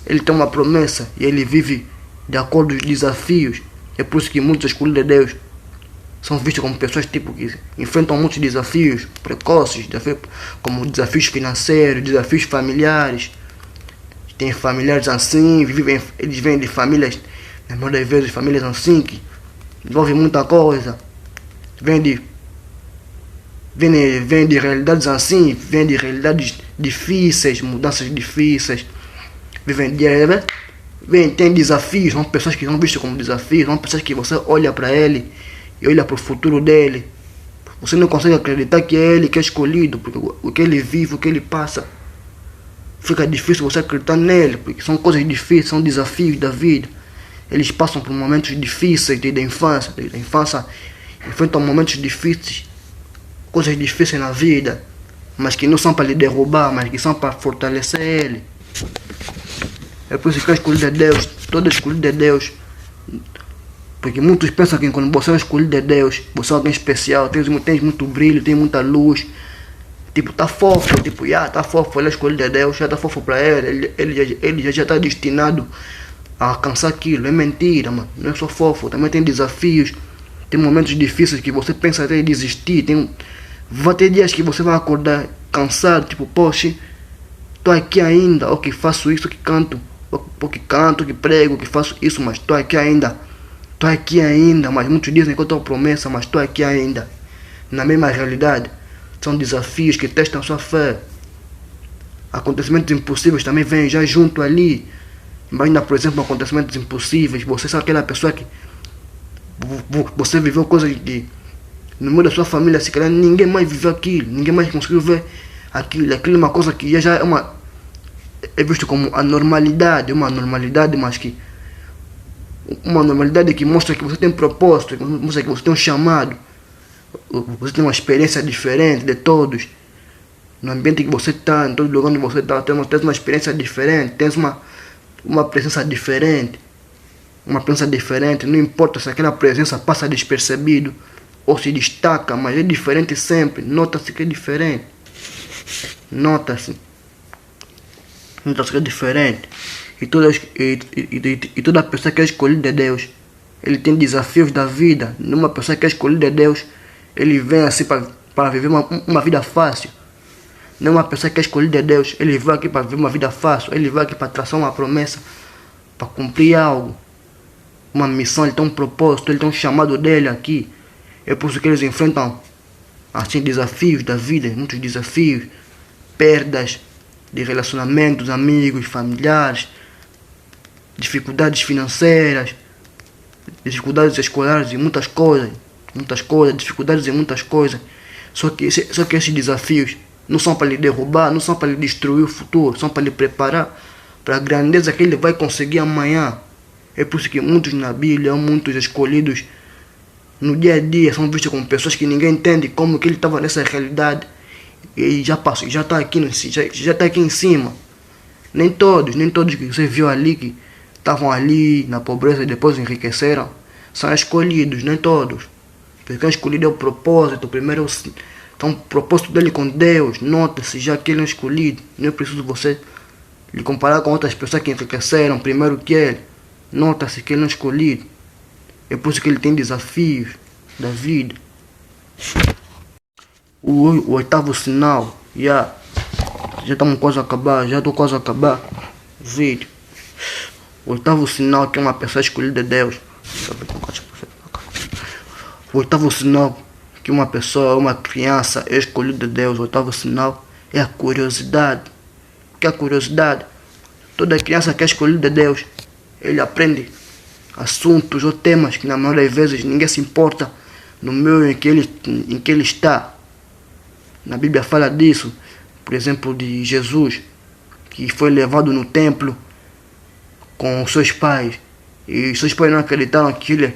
A: ele tem uma promessa e ele vive de acordo com os desafios. É por isso que muitos escolhidos de Deus são vistos como pessoas que enfrentam muitos desafios precoces, como desafios financeiros, desafios familiares. Tem familiares assim, eles vêm de famílias, na maioria das vezes, famílias assim, que envolvem muita coisa. Vêm de realidades assim, vêm de realidades difíceis, mudanças difíceis. Tem desafios, são pessoas que são vistas como desafios, são pessoas que você olha para ele e olha para o futuro dele. Você não consegue acreditar que é ele que é escolhido, porque o que ele vive, o que ele passa, fica difícil você acreditar nele, porque são coisas difíceis, são desafios da vida. Eles passam por momentos difíceis desde a infância, enfrentam momentos difíceis, coisas difíceis na vida, mas que não são para lhe derrubar, mas que são para fortalecer ele. É por isso que é escolhido de Deus, todo escolhido de Deus. Porque muitos pensam que quando você é escolhido de Deus, você é alguém especial, tem muito brilho, tem muita luz. Tipo, tá fofo, tá fofo, ele é escolhido de Deus, já tá fofo para ele já tá destinado a alcançar aquilo. É mentira, mano, não é só fofo, também tem desafios, tem momentos difíceis que você pensa até em desistir, vai ter dias que você vai acordar cansado, tipo, poxa, tô aqui ainda, ou que faço isso, que canto, ou que canto, que prego, que faço isso, mas tô aqui ainda, mas muitos dizem que eu tô promessa, mas tô aqui ainda. Na mesma realidade, são desafios que testam sua fé. Acontecimentos impossíveis também vêm já junto ali. Imagina, por exemplo, acontecimentos impossíveis. Você é aquela pessoa que você viveu coisas que no meio da sua família, se calhar ninguém mais viveu aquilo, ninguém mais conseguiu ver Aquilo é uma coisa que já é visto como a normalidade, uma normalidade, mas que uma normalidade que mostra que você tem propósito, que mostra que você tem um chamado, você tem uma experiência diferente de todos. No ambiente que você está, em todo lugar onde você está, tens uma experiência diferente, tens uma presença diferente. Uma presença diferente, não importa se aquela presença passa despercebido ou se destaca, mas é diferente sempre. Nota-se que é diferente. Nota-se que é diferente. E toda pessoa que é escolhida de Deus, ele tem desafios da vida. Numa pessoa que é escolhida de Deus, ele vem assim para viver uma vida fácil. Numa pessoa que é escolhida de Deus, ele vai aqui para viver uma vida fácil. Ele vai aqui para traçar uma promessa, para cumprir algo. Uma missão, ele tem um propósito, ele tem um chamado dele aqui. É por isso que eles enfrentam assim desafios da vida, muitos desafios, perdas de relacionamentos, amigos, familiares, dificuldades financeiras, dificuldades escolares e muitas coisas, dificuldades em muitas coisas. Só que esses desafios não são para lhe derrubar, não são para lhe destruir o futuro, são para lhe preparar para a grandeza que ele vai conseguir amanhã. É por isso que muitos na Bíblia, muitos escolhidos no dia a dia são vistos como pessoas que ninguém entende como que ele estava nessa realidade e já passou, já está aqui, já está aqui em cima. Nem todos que você viu ali que estavam ali na pobreza e depois enriqueceram são escolhidos, nem todos. Porque quem é escolhido é o propósito, primeiro então, o propósito dele com Deus. Nota-se já que ele é escolhido. Não é preciso você lhe comparar com outras pessoas que enriqueceram primeiro que ele. Nota-se que ele não é escolhido. É por isso que ele tem desafios da vida. O oitavo sinal. Já estamos quase a acabar. Já estou quase a acabar o vídeo. O oitavo sinal que é uma pessoa escolhida de Deus. O oitavo sinal que uma pessoa, uma criança é escolhida de Deus. O oitavo sinal é a curiosidade. O que é a curiosidade? Toda criança que é escolhida de Deus, ele aprende assuntos ou temas que na maioria das vezes ninguém se importa no meio em que ele está. Na Bíblia fala disso, por exemplo, de Jesus, que foi levado no templo com os seus pais. E seus pais não acreditaram que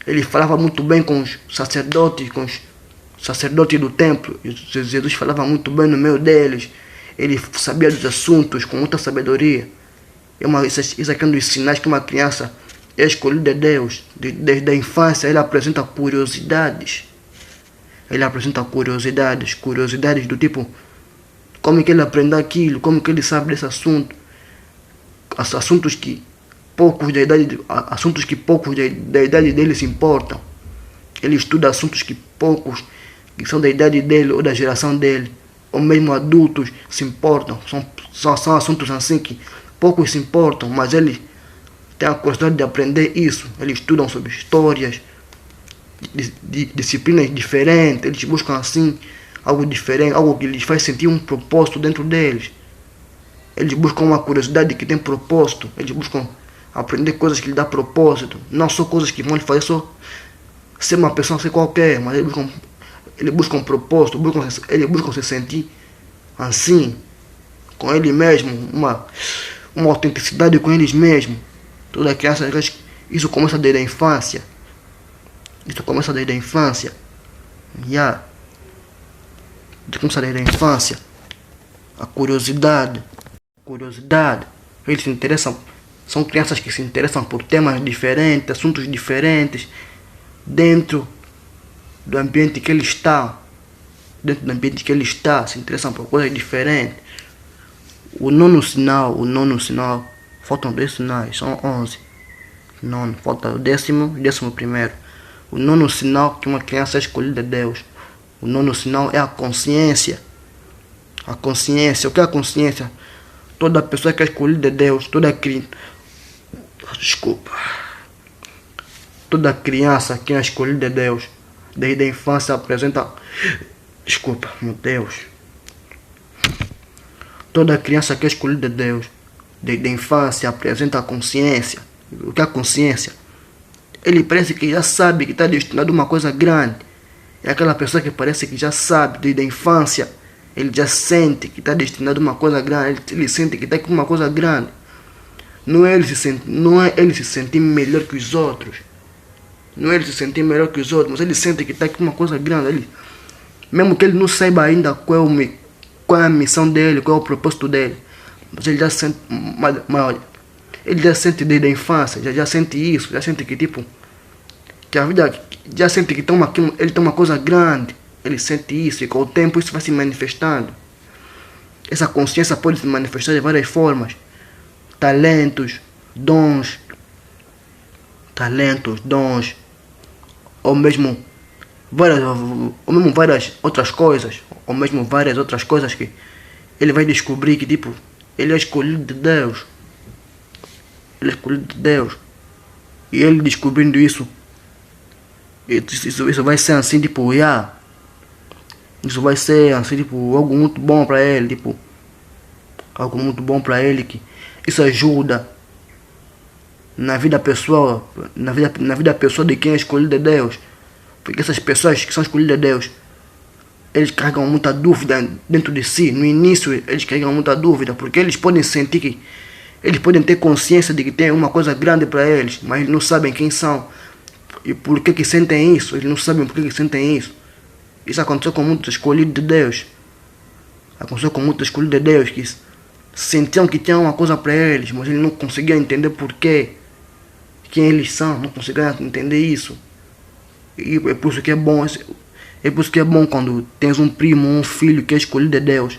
A: ele falava muito bem com os sacerdotes do templo. Jesus falava muito bem no meio deles. Ele sabia dos assuntos com muita sabedoria. Isso aqui é um dos sinais que uma criança é escolhida de Deus. Desde a infância ele apresenta curiosidades. Curiosidades do tipo, como que ele aprende aquilo, como que ele sabe desse assunto. Assuntos que poucos da idade dele se importam. Ele estuda assuntos que poucos que são da idade dele ou da geração dele, ou mesmo adultos se importam. São assuntos assim que poucos se importam, mas ele tem a curiosidade de aprender isso. Eles estudam sobre histórias, de disciplinas diferentes. Eles buscam assim algo diferente, algo que lhes faz sentir um propósito dentro deles. Eles buscam uma curiosidade que tem propósito. Eles buscam aprender coisas que lhe dão propósito. Não só coisas que vão lhe fazer só ser uma pessoa assim qualquer, mas eles buscam propósito, eles buscam se sentir assim, com ele mesmo, uma autenticidade com eles mesmos. Toda criança, isso começa desde a infância. Começa desde a infância. A curiosidade. Eles se interessam. São crianças que se interessam por temas diferentes, assuntos diferentes, dentro do ambiente que ele está. Se interessam por coisas diferentes. O nono sinal, faltam 10 sinais, são 11. Nono, falta o 11º. O nono sinal que uma criança é escolhida de Deus. O nono sinal é a consciência. A consciência, o que é a consciência? Toda pessoa que é escolhida de Deus, toda criança que é escolhida de Deus, desde a infância apresenta... Toda criança que é escolhida de Deus, desde a infância apresenta a consciência. O que é a consciência? Ele parece que já sabe que está destinado a uma coisa grande. É aquela pessoa que parece que já sabe desde a infância Ele já sente que está destinado a uma coisa grande. Ele sente que está com uma coisa grande. Não é ele se sentir melhor que os outros. Não é ele se sentir melhor que os outros, mas ele sente que está com uma coisa grande. Mesmo que ele não saiba ainda qual é a missão dele, qual é o propósito dele. Mas ele já sente, olha, ele já sente desde a infância, já sente isso, já sente que tipo, que a vida, já sente que ele tem uma coisa grande. Ele sente isso e com o tempo isso vai se manifestando. Essa consciência pode se manifestar de várias formas. Talentos, dons, ou mesmo várias outras coisas, que ele vai descobrir que tipo, ele é escolhido de Deus. Ele é escolhido de Deus. E ele descobrindo isso, isso vai ser assim, tipo, isso vai ser assim, tipo, algo muito bom para ele, tipo, algo muito bom para ele, que isso ajuda na vida pessoal, na vida pessoal de quem é escolhido de Deus. Porque essas pessoas que são escolhidas de Deus, eles carregam muita dúvida dentro de si. No início eles carregam muita dúvida, porque eles podem sentir que, eles podem ter consciência de que tem uma coisa grande para eles, mas eles não sabem quem são e por que sentem isso. Eles não sabem por que sentem isso. Isso aconteceu com muitos escolhidos de Deus. Aconteceu com muitos escolhidos de Deus que sentiam que tinham uma coisa para eles, mas eles não conseguiam entender porquê, quem eles são, não conseguiam entender isso. E é por isso que é bom, quando tens um primo, um filho que é escolhido de Deus,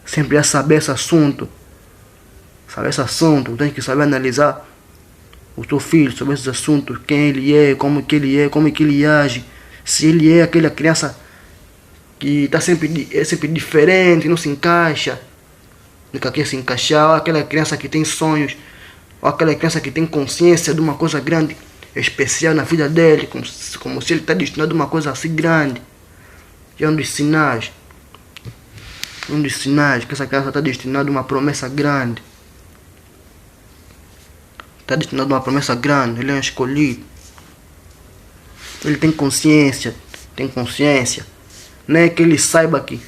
A: sempre é saber esse assunto. Tens que saber analisar o teu filho, saber esse assunto, quem ele é, como que ele age, se ele é aquela criança que é sempre diferente, não se encaixa, nunca quer se encaixar, ou aquela criança que tem sonhos, ou aquela criança que tem consciência de uma coisa grande, especial na vida dele, como se ele está destinado a uma coisa assim grande. E é um dos sinais que essa criança está destinada a uma promessa grande. Ele é um escolhido. Ele tem consciência. Não é que ele saiba que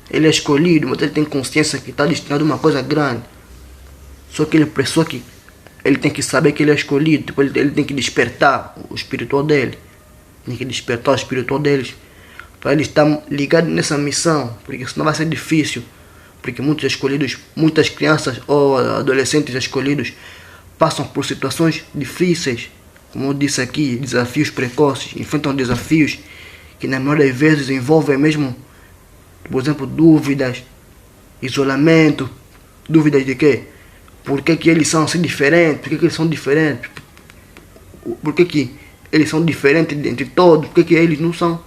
A: ele é escolhido, mas ele tem consciência que está destinado a uma coisa grande. Só que ele tem que saber que ele é escolhido. Tipo, ele tem que despertar o espiritual dele. Para ele estar ligado nessa missão. Porque senão vai ser difícil. Porque muitas crianças ou adolescentes escolhidos passam por situações difíceis. Como eu disse aqui, desafios precoces. Enfrentam desafios que na maioria das vezes envolvem mesmo, por exemplo, dúvidas, isolamento. Dúvidas de quê? Por que eles são assim diferentes? Por que eles são diferentes? Por que eles são diferentes entre todos? Por que eles não são?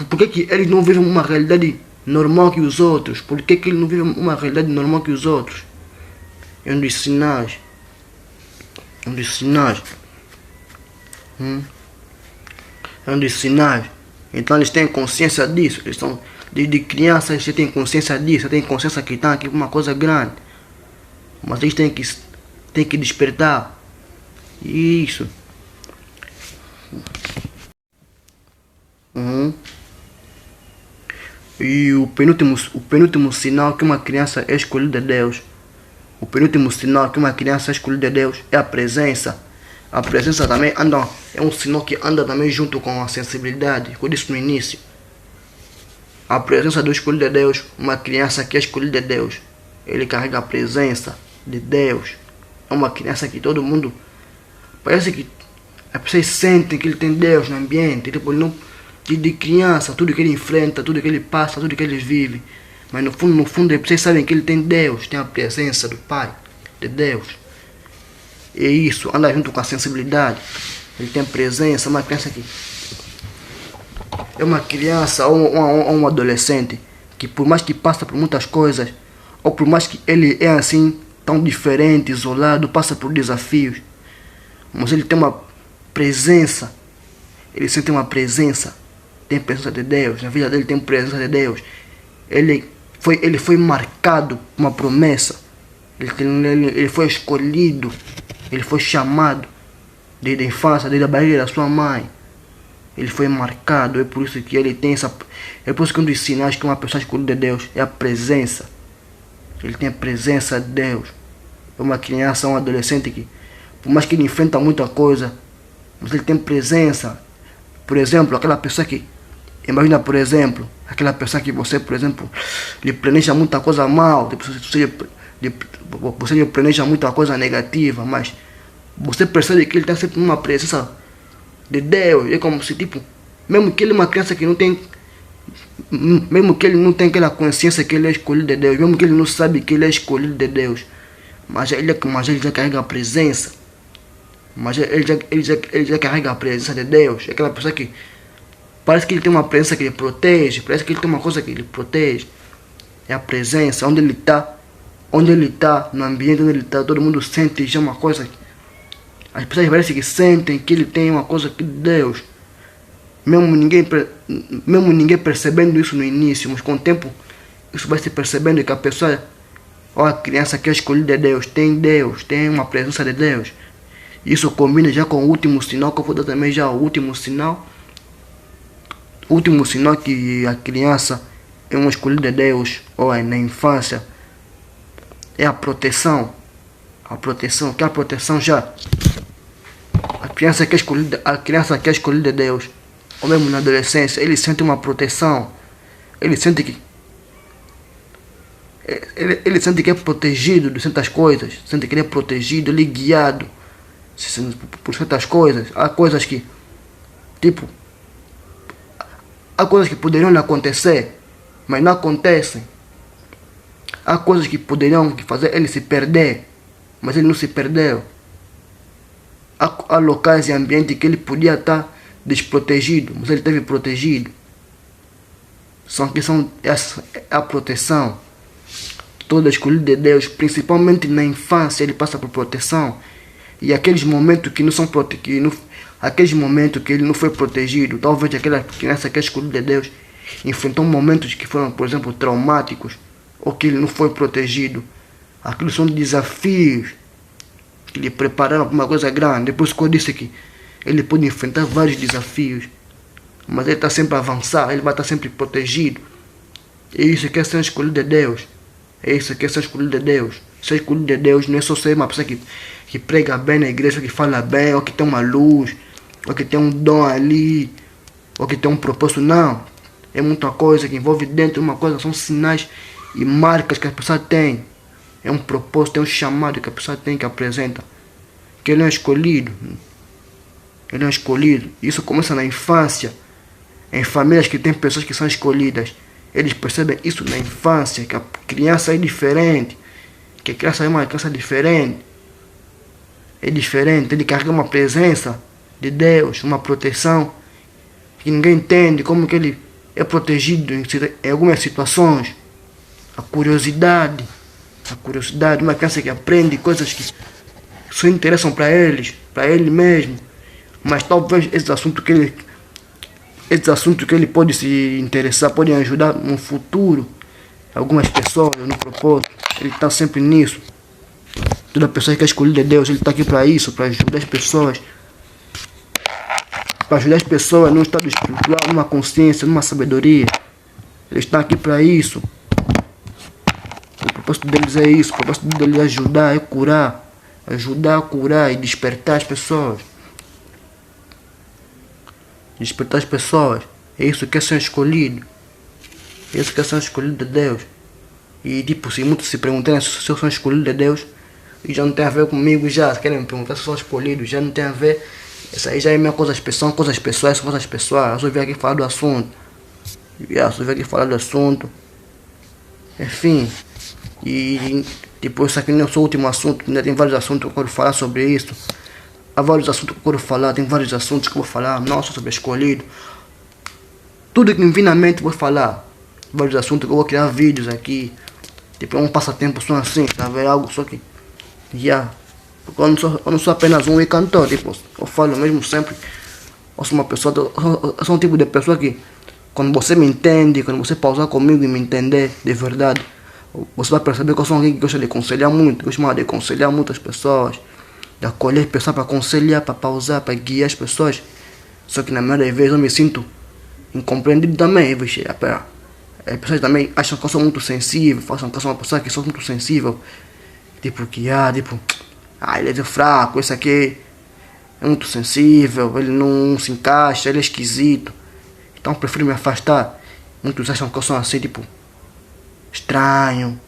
A: Por que eles não vivem uma realidade normal que os outros? Por que eles não vivem uma realidade normal que os outros? É um dos sinais. É um dos sinais. Então eles têm consciência disso. Eles são desde crianças, eles têm consciência disso. Têm consciência que estão aqui uma coisa grande. Mas eles têm que despertar. Isso. E o penúltimo sinal que uma criança é escolhida de Deus. O penúltimo sinal que uma criança é escolhida de Deus é a presença. A presença também é um sinal que anda também junto com a sensibilidade. Como eu disse no início. A presença do escolhido de Deus, uma criança que é escolhida de Deus, ele carrega a presença de Deus. É uma criança que todo mundo, parece que as pessoas sentem que ele tem Deus no ambiente. Tipo, ele não, de criança, tudo que ele enfrenta, tudo que ele passa, tudo que ele vive, mas no fundo as pessoas sabem que ele tem Deus, tem a presença do Pai, de Deus. E isso anda junto com a sensibilidade. Ele tem presença. Uma criança que é uma criança ou um adolescente que, por mais que passa por muitas coisas, ou por mais que ele é assim tão diferente, isolado, passa por desafios, mas ele tem uma presença. Ele sente uma presença. Tem presença de Deus. Na vida dele tem presença de Deus. Ele foi marcado por uma promessa. Ele foi escolhido. Ele foi chamado desde a infância, desde a barriga da sua mãe. Ele foi marcado, é por isso que ele tem essa... É por isso que um dos sinais que uma pessoa escolhida de Deus é a presença. Ele tem a presença de Deus. É uma criança, um adolescente que, por mais que ele enfrenta muita coisa, mas ele tem presença. Por exemplo, aquela pessoa que... Imagina, por exemplo, aquela pessoa que você, por exemplo, lhe planeja muita coisa mal, você lhe planeja muita coisa negativa, mas você percebe que ele está sempre numa presença de Deus. É como se, tipo, mesmo que ele é uma criança que não tem, mesmo que ele não tem aquela consciência que ele é escolhido de Deus, mesmo que ele não sabe que ele é escolhido de Deus, mas ele já carrega a presença, ele já carrega a presença de Deus. É aquela pessoa que parece que ele tem uma presença que ele protege, parece que ele tem uma coisa que ele protege. É a presença, onde ele está, no ambiente onde ele está, todo mundo sente já uma coisa. As pessoas parecem que sentem que ele tem uma coisa de Deus. Mesmo ninguém percebendo isso no início, mas com o tempo isso vai se percebendo que a pessoa, ou a criança que é escolhida de Deus, tem uma presença de Deus. Isso combina já com o último sinal, que eu vou dar também já o último sinal. O último sinal que a criança é uma escolhida de Deus, ou é na infância, é a proteção. A proteção, que a proteção já... A criança que é escolhida de Deus, ou mesmo na adolescência, ele sente uma proteção. Ele sente que é protegido de certas coisas. Sente que ele é protegido, ele é guiado por certas coisas. Há coisas que, tipo, há coisas que poderiam lhe acontecer, mas não acontecem. Há coisas que poderiam fazer ele se perder, mas ele não se perdeu. Há locais e ambientes que ele podia estar desprotegido, mas ele esteve protegido. É a proteção. Toda escolhida de Deus, principalmente na infância, ele passa por proteção. E aqueles momentos que não são protegidos, aqueles momentos que ele não foi protegido, talvez aquela criança que é escolhida de Deus enfrentou momentos que foram, por exemplo, traumáticos, ou que ele não foi protegido. Aquilo são desafios que lhe prepararam para uma coisa grande. Depois que eu disse que ele pode enfrentar vários desafios, mas ele está sempre a avançar, ele vai estar sempre protegido. É isso que é ser escolhido de Deus. É isso que é ser escolhido de Deus. Ser escolhido de Deus não é só ser uma pessoa que prega bem na igreja, que fala bem, ou que tem uma luz, ou que tem um dom ali, ou que tem um propósito. Não. É muita coisa que envolve dentro de uma coisa. São sinais e marcas que a pessoa tem. É um propósito, é um chamado que a pessoa tem, que apresenta. Que ele é um escolhido. Ele é um escolhido. Isso começa na infância. Em famílias que tem pessoas que são escolhidas, eles percebem isso na infância, que a criança é diferente. Que a criança é uma criança diferente. É diferente, ele carrega uma presença de Deus, uma proteção que ninguém entende como que ele é protegido em algumas situações. A curiosidade, uma criança que aprende coisas que só interessam para ele mesmo, mas talvez esses assuntos que ele pode se interessar, podem ajudar no futuro algumas pessoas, no propósito. Ele está sempre nisso. Toda pessoa que é escolhida de Deus, ele está aqui para isso, para ajudar as pessoas. Para ajudar as pessoas num estado espiritual, numa consciência, numa sabedoria. Ele está aqui para isso. O propósito deles é isso. O propósito deles é ajudar, é curar. Ajudar a curar e despertar as pessoas. Despertar as pessoas. É isso que é ser escolhido. É isso que é ser escolhido de Deus. E tipo, se muitos se perguntarem se eu sou escolhido de Deus, e já não tem a ver comigo, já querem me perguntar se eu sou escolhido, já não tem a ver. Essa aí já é minha coisa pessoal, são coisas pessoais. Eu só vim aqui falar do assunto. Enfim. E tipo, isso aqui não é só o último assunto, ainda tem vários assuntos que eu quero falar sobre isso. Há vários assuntos que eu quero falar, tem vários assuntos que eu vou falar, não só sobre escolhido. Tudo que me vir na mente eu vou falar. Vários assuntos que eu vou criar vídeos aqui. Tipo, é um passatempo só assim, tá vendo? Algo só que... Porque eu não sou apenas um cantor, tipo, eu falo mesmo sempre. Eu sou uma pessoa, eu sou um tipo de pessoa que, quando você me entende, quando você pausar comigo e me entender de verdade, você vai perceber que eu sou alguém que gosta de aconselhar muito, gosta de aconselhar muitas pessoas, de acolher pessoas para aconselhar, para pausar, para guiar as pessoas Só que na maioria das vezes eu me sinto incompreendido também. Vixe, as pessoas também acham que eu sou muito sensível, acham que eu sou uma pessoa que sou muito sensível. Tipo, ele é fraco, esse aqui é muito sensível, ele não se encaixa, ele é esquisito. Então eu prefiro me afastar. Muitos acham que eu sou assim, tipo, estranho,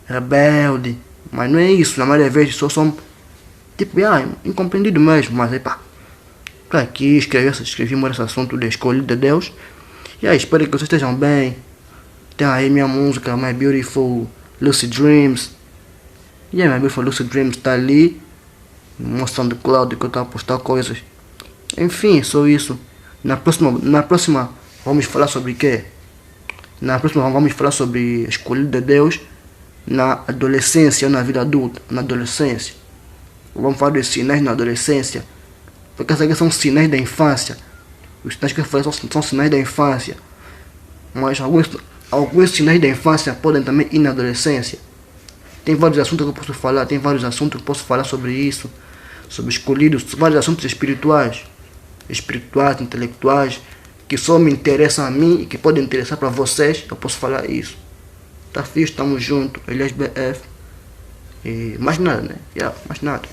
A: rebelde. Mas não é isso, na maioria das vezes sou só tipo, incompreendido mesmo. Mas tô aqui, escrevi esse assunto de escolha de Deus. E aí, espero que vocês estejam bem. Tem aí minha música, My Beautiful Lucid Dreams. E aí, My Beautiful Lucid Dreams tá ali, mostrando o cloud que eu tô a postar coisas. Enfim, só isso. Na próxima vamos falar sobre o quê? Na próxima vamos falar sobre a escolha de Deus na adolescência, na vida adulta, na adolescência. Vamos falar dos sinais na adolescência. Porque essas aqui são sinais da infância. Os sinais que eu falei são sinais da infância. Mas alguns sinais da infância podem também ir na adolescência. Tem vários assuntos que eu posso falar, sobre isso, sobre escolhidos, vários assuntos espirituais, intelectuais, que só me interessam a mim e que podem interessar para vocês. Eu posso falar isso. Tá fixe, tamo junto, Elias BF. E mais nada, né? Mais nada.